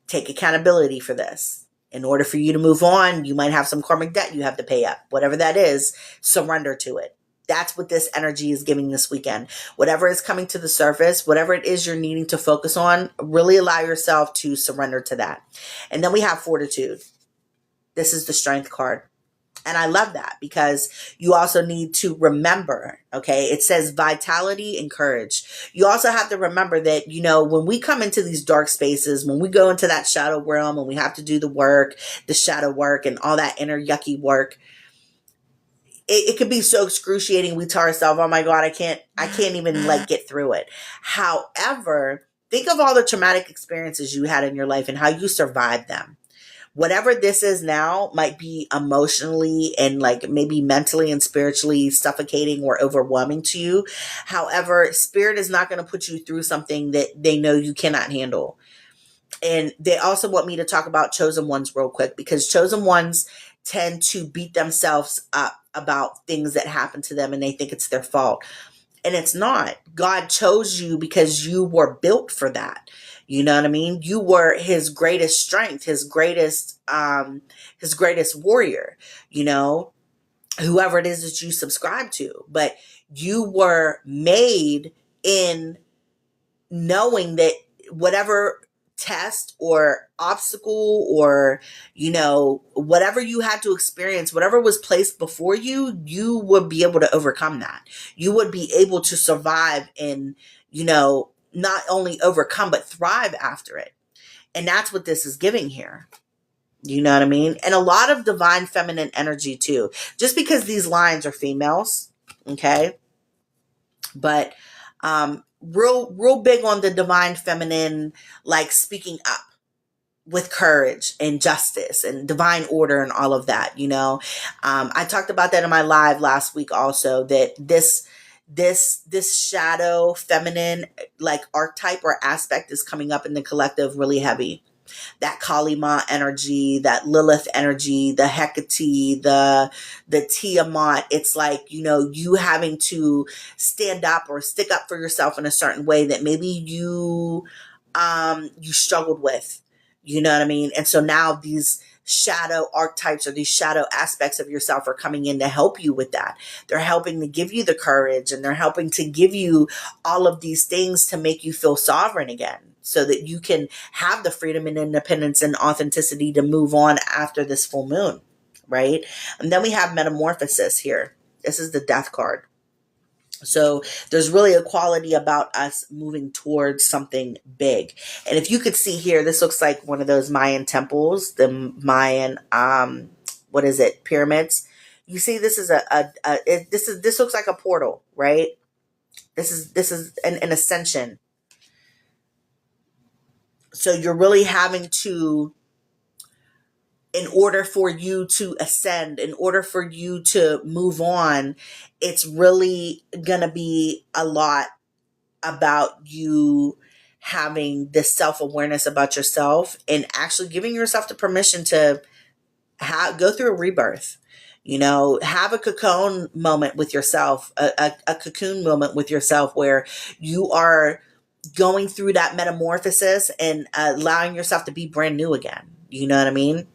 Take accountability for this. In order for you to move on, you might have some karmic debt you have to pay up. Whatever that is, surrender to it. That's what this energy is giving this weekend. Whatever is coming to the surface, whatever it is you're needing to focus on, really allow yourself to surrender to that. And then we have fortitude. This is the strength card. And I love that because you also need to remember, okay, it says vitality and courage. You also have to remember that, when we come into these dark spaces, when we go into that shadow realm and we have to do the shadow work and all that inner yucky work, it could be so excruciating. We tell ourselves, oh my God, I can't even like get through it. However, think of all the traumatic experiences you had in your life and how you survived them. Whatever this is now might be emotionally and like maybe mentally and spiritually suffocating or overwhelming to you. However, spirit is not going to put you through something that they know you cannot handle. And they also want me to talk about chosen ones real quick, because chosen ones tend to beat themselves up about things that happen to them and they think it's their fault. And it's not. God chose you because you were built for that. You know what I mean? You were his greatest strength, his greatest warrior, whoever it is that you subscribe to. But you were made in knowing that whatever test or obstacle or, whatever you had to experience, whatever was placed before you, you would be able to overcome that. You would be able to survive and, not only overcome, but thrive after it. And that's what this is giving here. You know what I mean? And a lot of divine feminine energy too, just because these lines are females. Okay. But, real big on the divine feminine, like speaking up with courage and justice and divine order and all of that. I talked about that in my live last week also, that this shadow feminine like archetype or aspect is coming up in the collective really heavy. that Kali Ma energy, that Lilith energy, the Hecate, the Tiamat. It's like, you having to stand up or stick up for yourself in a certain way that maybe you struggled with. You know what I mean? And so now these shadow archetypes or these shadow aspects of yourself are coming in to help you with that. They're helping to give you the courage, and they're helping to give you all of these things to make you feel sovereign again, so that you can have the freedom and independence and authenticity to move on after this full moon, right? And then we have metamorphosis here. This is the death card. So there's really a quality about us moving towards something big. And if you could see here, this looks like one of those Mayan temples, the Mayan, what is it? Pyramids. You see, this is this looks like a portal, right? This is an ascension. So you're really having to, in order for you to ascend, in order for you to move on, it's really going to be a lot about you having this self-awareness about yourself and actually giving yourself the permission to go through a rebirth. Have a cocoon moment with yourself, a cocoon moment with yourself where you are going through that metamorphosis and allowing yourself to be brand new again. You know what I mean?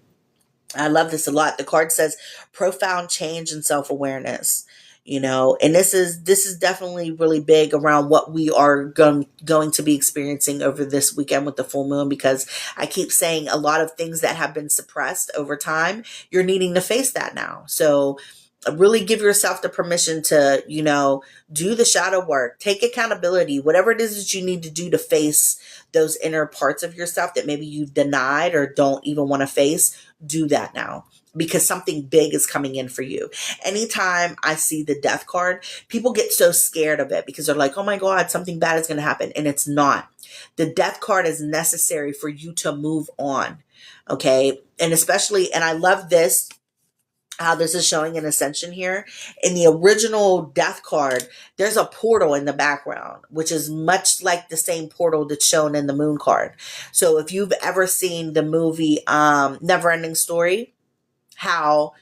I love this a lot. The card says profound change and self-awareness, and this is definitely really big around what we are going to be experiencing over this weekend with the full moon, because I keep saying a lot of things that have been suppressed over time, you're needing to face that now. So really give yourself the permission to, do the shadow work, take accountability, whatever it is that you need to do to face those inner parts of yourself that maybe you've denied or don't even want to face. Do that now, because something big is coming in for you. Anytime I see the death card, people get so scared of it because they're like, oh my God, something bad is going to happen. And it's not. The death card is necessary for you to move on. Okay. And especially, and I love this, how this is showing an ascension here. In the original death card, there's a portal in the background, which is much like the same portal that's shown in the moon card. So if you've ever seen the movie Neverending Story, how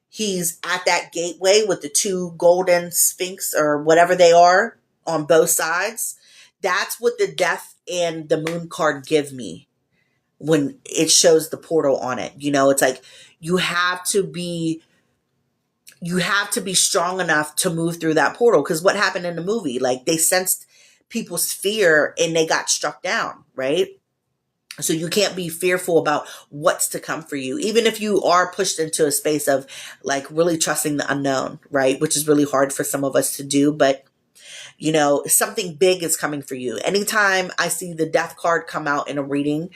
he's at that gateway with the two golden sphinx or whatever they are on both sides, that's what the death and the moon card give me when it shows the portal on it. It's like you have to be strong enough to move through that portal. Because what happened in the movie, like they sensed people's fear and they got struck down, right? So you can't be fearful about what's to come for you, even if you are pushed into a space of like really trusting the unknown, right? Which is really hard for some of us to do, but something big is coming for you. Anytime I see the death card come out in a reading,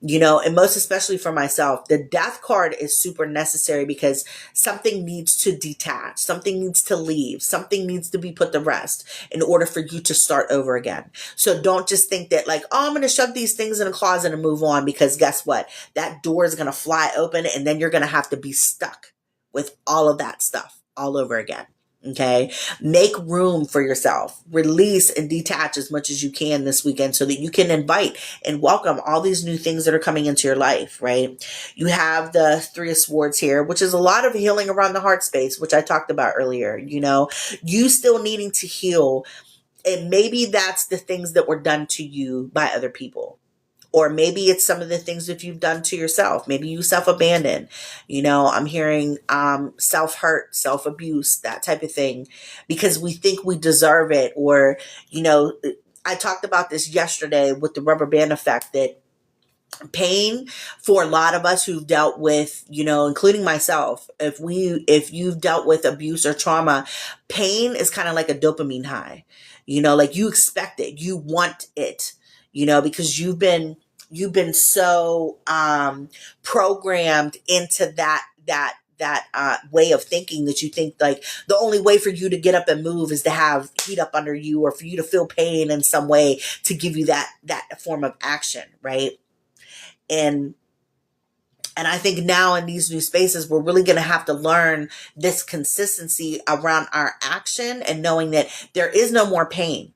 and most especially for myself, the death card is super necessary because something needs to detach, something needs to leave, something needs to be put to rest in order for you to start over again. So don't just think that like, oh, I'm going to shove these things in a closet and move on, because guess what? That door is going to fly open and then you're going to have to be stuck with all of that stuff all over again. Okay. Make room for yourself, release and detach as much as you can this weekend so that you can invite and welcome all these new things that are coming into your life, right? You have the Three of Swords here, which is a lot of healing around the heart space, which I talked about earlier. You still needing to heal. And maybe that's the things that were done to you by other people. Or maybe it's some of the things that you've done to yourself. Maybe you self-abandon. I'm hearing self-hurt, self-abuse, that type of thing, because we think we deserve it. Or, I talked about this yesterday with the rubber band effect, that pain for a lot of us who've dealt with, including myself, if you've dealt with abuse or trauma, pain is kind of like a dopamine high. Like you expect it, you want it, because you've been so programmed into that way of thinking, that you think like the only way for you to get up and move is to have heat up under you, or for you to feel pain in some way to give you that form of action, right? And I think now in these new spaces, we're really going to have to learn this consistency around our action and knowing that there is no more pain,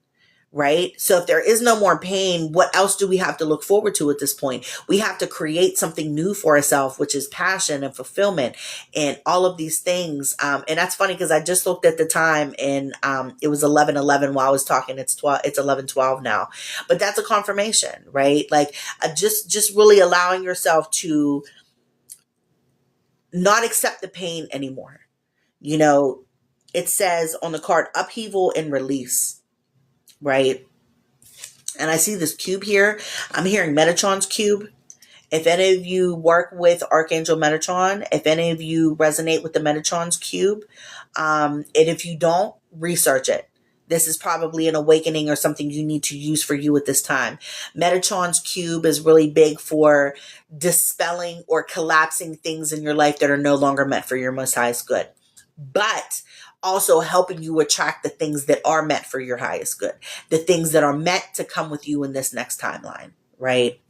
right? So if there is no more pain, what else do we have to look forward to at this point? We have to create something new for ourselves, which is passion and fulfillment and all of these things. And that's funny because I just looked at the time and it was 11:11 while I was talking. It's 12. It's 11:12 now, but that's a confirmation, right? Like just really allowing yourself to not accept the pain anymore. You know, it says on the card upheaval and release, right? And I see this cube here. I'm hearing Metatron's cube. If any of you work with Archangel Metatron, if any of you resonate with the Metatron's cube, and if you don't, research it. This is probably an awakening or something you need to use for you at this time. Metatron's cube is really big for dispelling or collapsing things in your life that are no longer meant for your most highest good, but also helping you attract the things that are meant for your highest good, the things that are meant to come with you in this next timeline, right?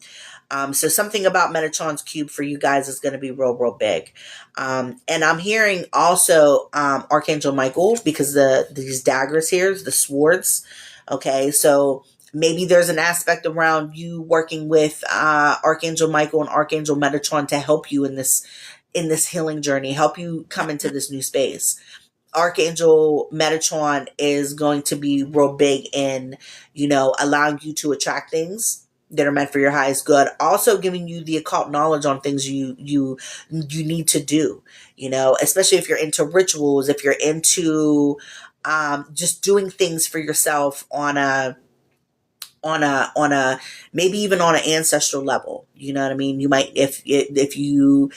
So something about Metatron's cube for you guys is going to be real, real big. And I'm hearing also Archangel Michael, because these daggers here, the swords. Okay, so maybe there's an aspect around you working with Archangel Michael and Archangel Metatron to help you in this healing journey, help you come into this new space. Archangel Metatron is going to be real big in, allowing you to attract things that are meant for your highest good. Also giving you the occult knowledge on things you need to do, especially if you're into rituals, if you're into just doing things for yourself on a maybe even on an ancestral level. You know what I mean? You might, if you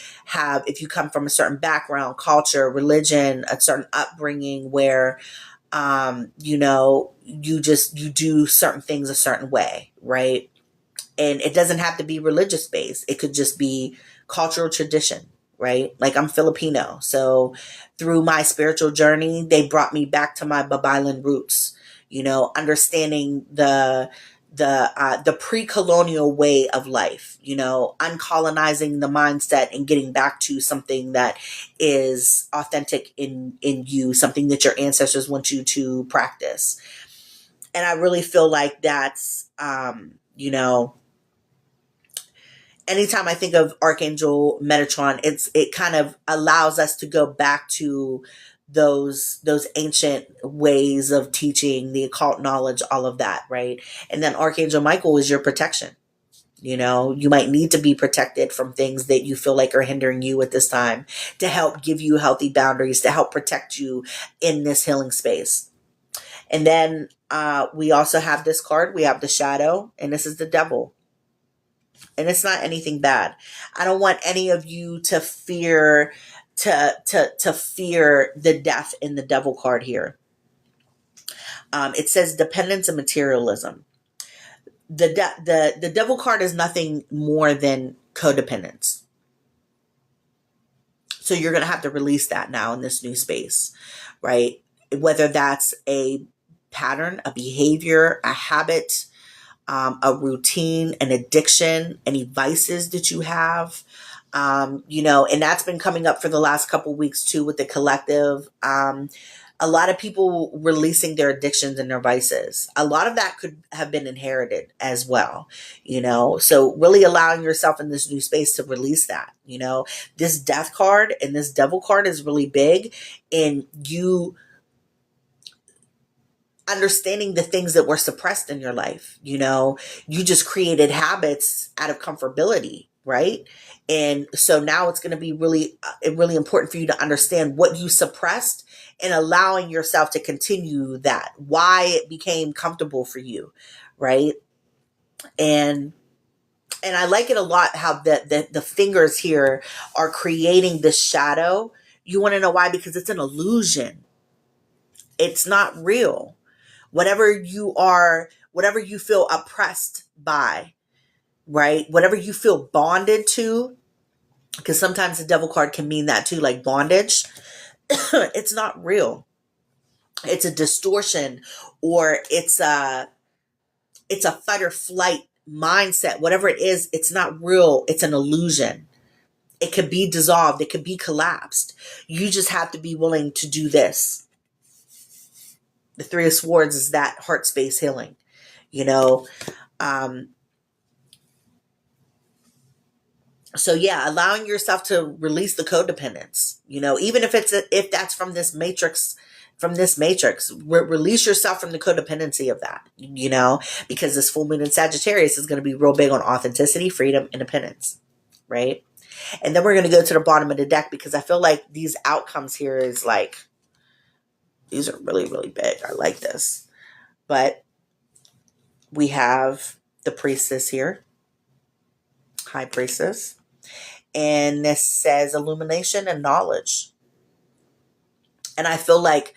come from a certain background, culture, religion, a certain upbringing where you do certain things a certain way, right? And it doesn't have to be religious based. It could just be cultural tradition, right? Like I'm Filipino. So through my spiritual journey, they brought me back to my Babaylan roots, understanding the pre-colonial way of life, uncolonizing the mindset and getting back to something that is authentic in you, something that your ancestors want you to practice. And I really feel like that's, anytime I think of Archangel Metatron, it kind of allows us to go back to those ancient ways of teaching, the occult knowledge, all of that, right? And then Archangel Michael is your protection. You might need to be protected from things that you feel like are hindering you at this time, to help give you healthy boundaries, to help protect you in this healing space. And then we also have this card. We have the Shadow, and this is the Devil. And it's not anything bad. I don't want any of you to fear fear the death in the Devil card here. It says dependence and materialism. The Devil card is nothing more than codependence. So you're going to have to release that now in this new space, right? Whether that's a pattern, a behavior, a habit, a routine, an addiction, any vices that you have, and that's been coming up for the last couple weeks too with the collective. A lot of people releasing their addictions and their vices. A lot of that could have been inherited as well, so really allowing yourself in this new space to release that. This Death card and this Devil card is really big in you understanding the things that were suppressed in your life. You just created habits out of comfortability, right? And so now it's going to be really, really important for you to understand what you suppressed and allowing yourself to continue that, why it became comfortable for you, right? And I like it a lot how the fingers here are creating this shadow. You want to know why? Because it's an illusion. It's not real. Whatever you feel oppressed by, right? Whatever you feel bonded to, because sometimes the Devil card can mean that too, like bondage. It's not real. It's a distortion, or it's a fight or flight mindset. Whatever it is, it's not real. It's an illusion. It could be dissolved. It could be collapsed. You just have to be willing to do this. The Three of Swords is that heart space healing. you know. Um, so yeah, allowing yourself to release the codependence, even if that's from this matrix, release yourself from the codependency of that, because this full moon in Sagittarius is going to be real big on authenticity, freedom, independence, right? And then we're going to go to the bottom of the deck, because I feel like these outcomes here is like, these are really, really big. I like this. But we have the priestess here, high priestess. And this says illumination and knowledge. And I feel like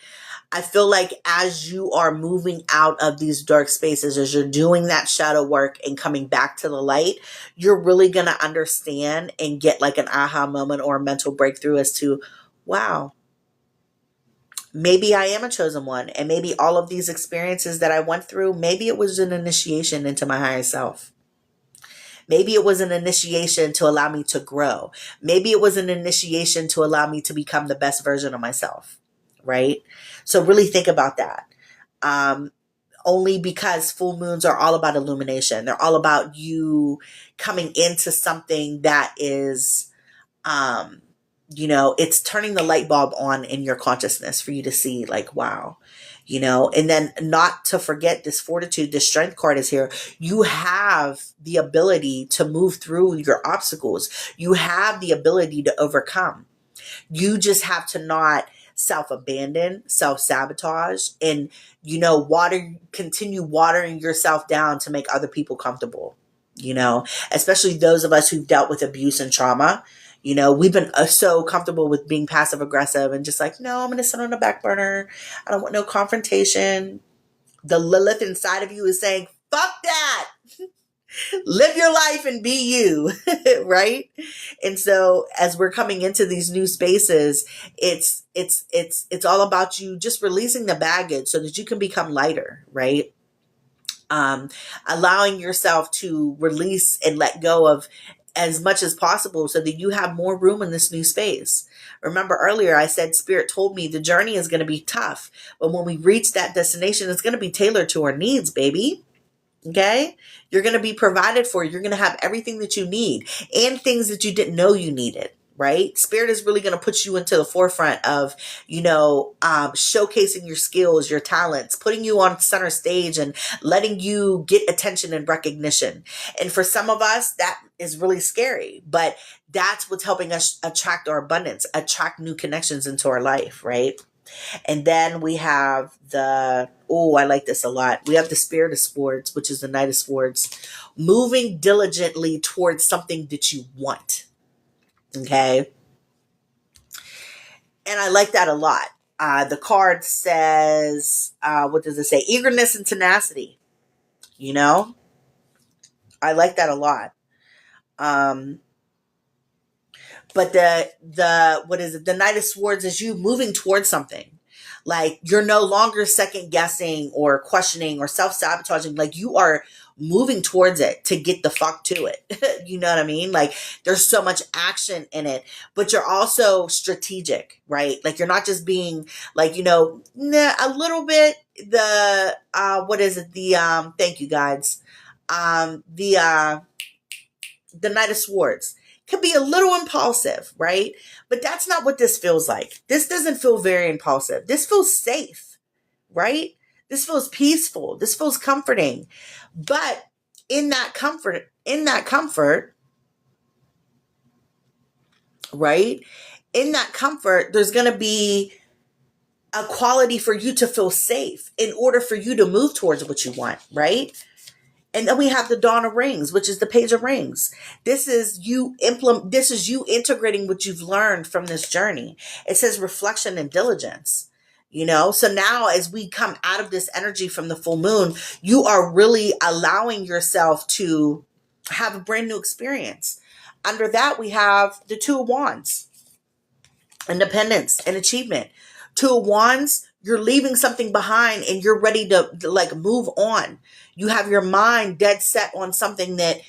as you are moving out of these dark spaces, as you're doing that shadow work and coming back to the light, you're really going to understand and get like an aha moment or a mental breakthrough as to, wow, maybe I am a chosen one. And maybe all of these experiences that I went through, maybe it was an initiation into my higher self. Maybe it was an initiation to allow me to grow. Maybe it was an initiation to allow me to become the best version of myself, right? So really think about that. Only because full moons are all about illumination. They're all about you coming into something that is, it's turning the light bulb on in your consciousness for you to see like, wow. And then not to forget this fortitude, this strength card is here. You have the ability to move through your obstacles. You have the ability to overcome. You just have to not self-abandon, self-sabotage, and, continue watering yourself down to make other people comfortable, especially those of us who've dealt with abuse and trauma. We've been so comfortable with being passive aggressive and just like, no, I'm going to sit on the back burner. I don't want no confrontation. The Lilith inside of you is saying, fuck that. Live your life and be you, right? And so as we're coming into these new spaces, it's all about you just releasing the baggage so that you can become lighter, right? Allowing yourself to release and let go of as much as possible so that you have more room in this new space. Remember earlier I said Spirit told me the journey is going to be tough, but when we reach that destination, it's going to be tailored to our needs, baby. Okay? You're going to be provided for. You're going to have everything that you need and things that you didn't know you needed, right? Spirit is really going to put you into the forefront of, showcasing your skills, your talents, putting you on center stage and letting you get attention and recognition. And for some of us, that is really scary, but that's what's helping us attract our abundance, attract new connections into our life, right? And then we have I like this a lot. We have the Spirit of Swords, which is the Knight of Swords, moving diligently towards something that you want. Okay. And I like that a lot. The card says, what does it say? Eagerness and tenacity. I like that a lot. But what is it? The Knight of Swords is you moving towards something. Like you're no longer second guessing or questioning or self-sabotaging. Like you are moving towards it to get the fuck to it. You know what I mean? Like there's so much action in it, but you're also strategic, right? Like you're not just being like, a little bit what is it? Thank you guys. The Knight of Swords can be a little impulsive, right? But that's not what this feels like. This doesn't feel very impulsive. This feels safe, right? This feels peaceful. This feels comforting. But in that comfort, right? In that comfort, there's going to be a quality for you to feel safe in order for you to move towards what you want, right? And then we have the Dawn of Rings, which is the Page of Rings. This is you integrating what you've learned from this journey. It says reflection and diligence. So now as we come out of this energy from the full moon, you are really allowing yourself to have a brand new experience. Under that, we have the Two of Wands, independence and achievement. Two of Wands, you're leaving something behind and you're ready to like move on. You have your mind dead set on something that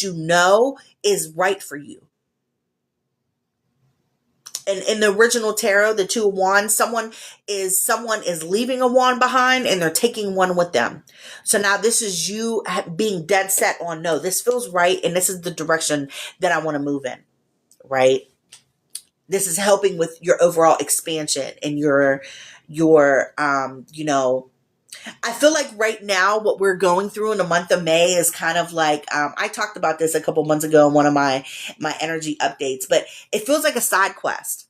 you know is right for you. And in the original tarot, the Two of Wands, someone is leaving a wand behind and they're taking one with them. So now this is you being dead set on, no, this feels right, and this is the direction that I want to move in, right? This is helping with your overall expansion and your I feel like right now what we're going through in the month of May is kind of like, I talked about this a couple months ago in one of my energy updates, but it feels like a side quest,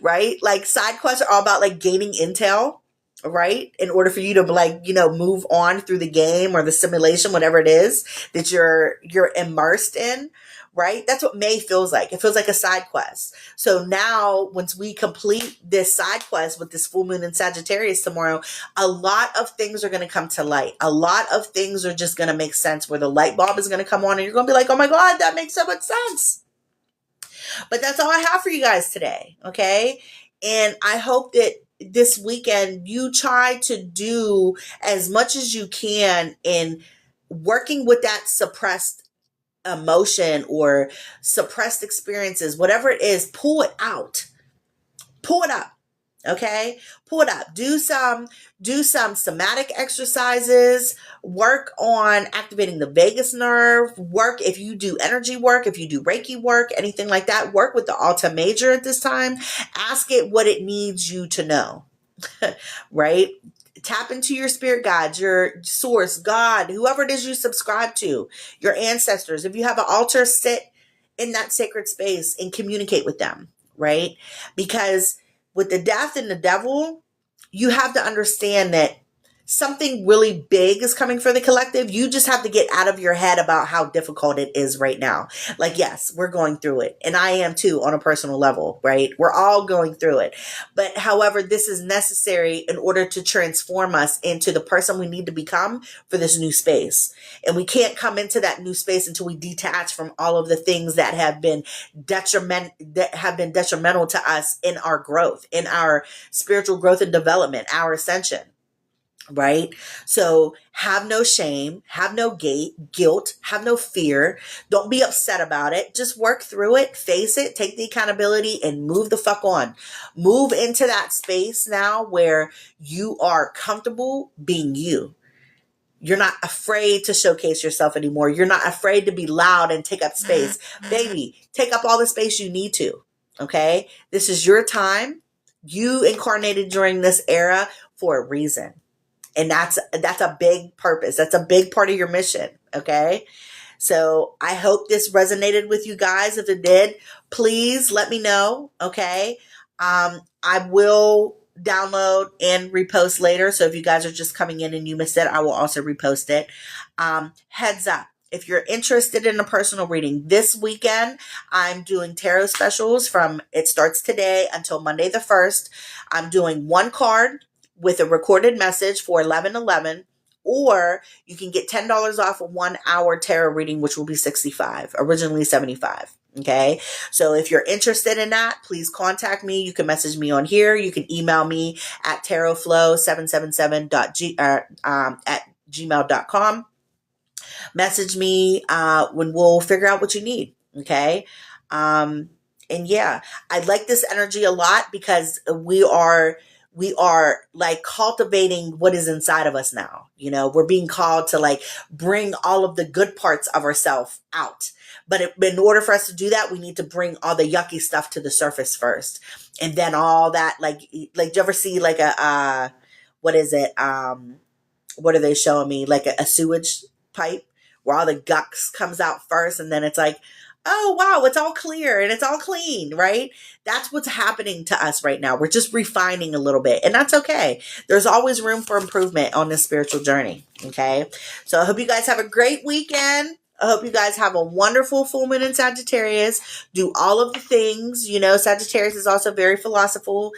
right? Like side quests are all about like gaining intel, right? In order for you to like, move on through the game or the simulation, whatever it is that you're immersed in. Right? That's what May feels like. It feels like a side quest. So now, once we complete this side quest with this full moon in Sagittarius tomorrow, a lot of things are going to come to light. A lot of things are just going to make sense, where the light bulb is going to come on and you're going to be like, oh my God, that makes so much sense. But that's all I have for you guys today. Okay. And I hope that this weekend you try to do as much as you can in working with that suppressed emotion or suppressed experiences, whatever it is, pull it out, pull it up. Okay, pull it up. Do some somatic exercises. Work on activating the vagus nerve. Work, if you do energy work, if you do Reiki work, anything like that. Work with the Alta Major at this time. Ask it what it needs you to know. Right? Tap into your spirit guides, your source, God, whoever it is you subscribe to, your ancestors. If you have an altar, sit in that sacred space and communicate with them, right? Because with the death and the devil, you have to understand that something really big is coming for the collective. You just have to get out of your head about how difficult it is right now. Like, yes, we're going through it. And I am too, on a personal level, right? We're all going through it. But however, this is necessary in order to transform us into the person we need to become for this new space. And we can't come into that new space until we detach from all of the things that have been detrimental to us in our growth, in our spiritual growth and development, our ascension. Right? So have no shame, have no guilt, have no fear. Don't be upset about it. Just work through it, face it, take the accountability, and move the fuck on. Move into that space now where you are comfortable being you. You're not afraid to showcase yourself anymore. You're not afraid to be loud and take up space. Baby, take up all the space you need to. Okay? This is your time. You incarnated during this era for a reason. And that's a big purpose. That's a big part of your mission. Okay. So I hope this resonated with you guys. If it did, please let me know. Okay. I will download and repost later. So if you guys are just coming in and you missed it, I will also repost it. Heads up. If you're interested in a personal reading this weekend, I'm doing tarot specials it starts today until Monday the 1st. I'm doing one card with a recorded message for $11.11, or you can get $10 off a 1 hour tarot reading, which will be $65, originally $75. Okay. So if you're interested in that, please contact me. You can message me on here. You can email me at tarotflow777 at gmail.com. Message me, when we'll figure out what you need. Okay. And yeah, I like this energy a lot because we are like cultivating what is inside of us now. We're being called to like bring all of the good parts of ourselves out. But in order for us to do that, we need to bring all the yucky stuff to the surface first. And then all that, like, do you ever see like what is it? What are they showing me? Like a sewage pipe where all the guts comes out first. And then it's like, oh, wow, it's all clear and it's all clean, right? That's what's happening to us right now. We're just refining a little bit, and that's okay. There's always room for improvement on this spiritual journey, okay? So I hope you guys have a great weekend. I hope you guys have a wonderful full moon in Sagittarius. Do all of the things. Sagittarius is also very philosophical.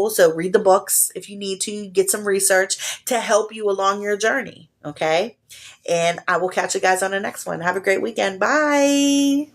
So read the books if you need to. Get some research to help you along your journey, okay? And I will catch you guys on the next one. Have a great weekend. Bye.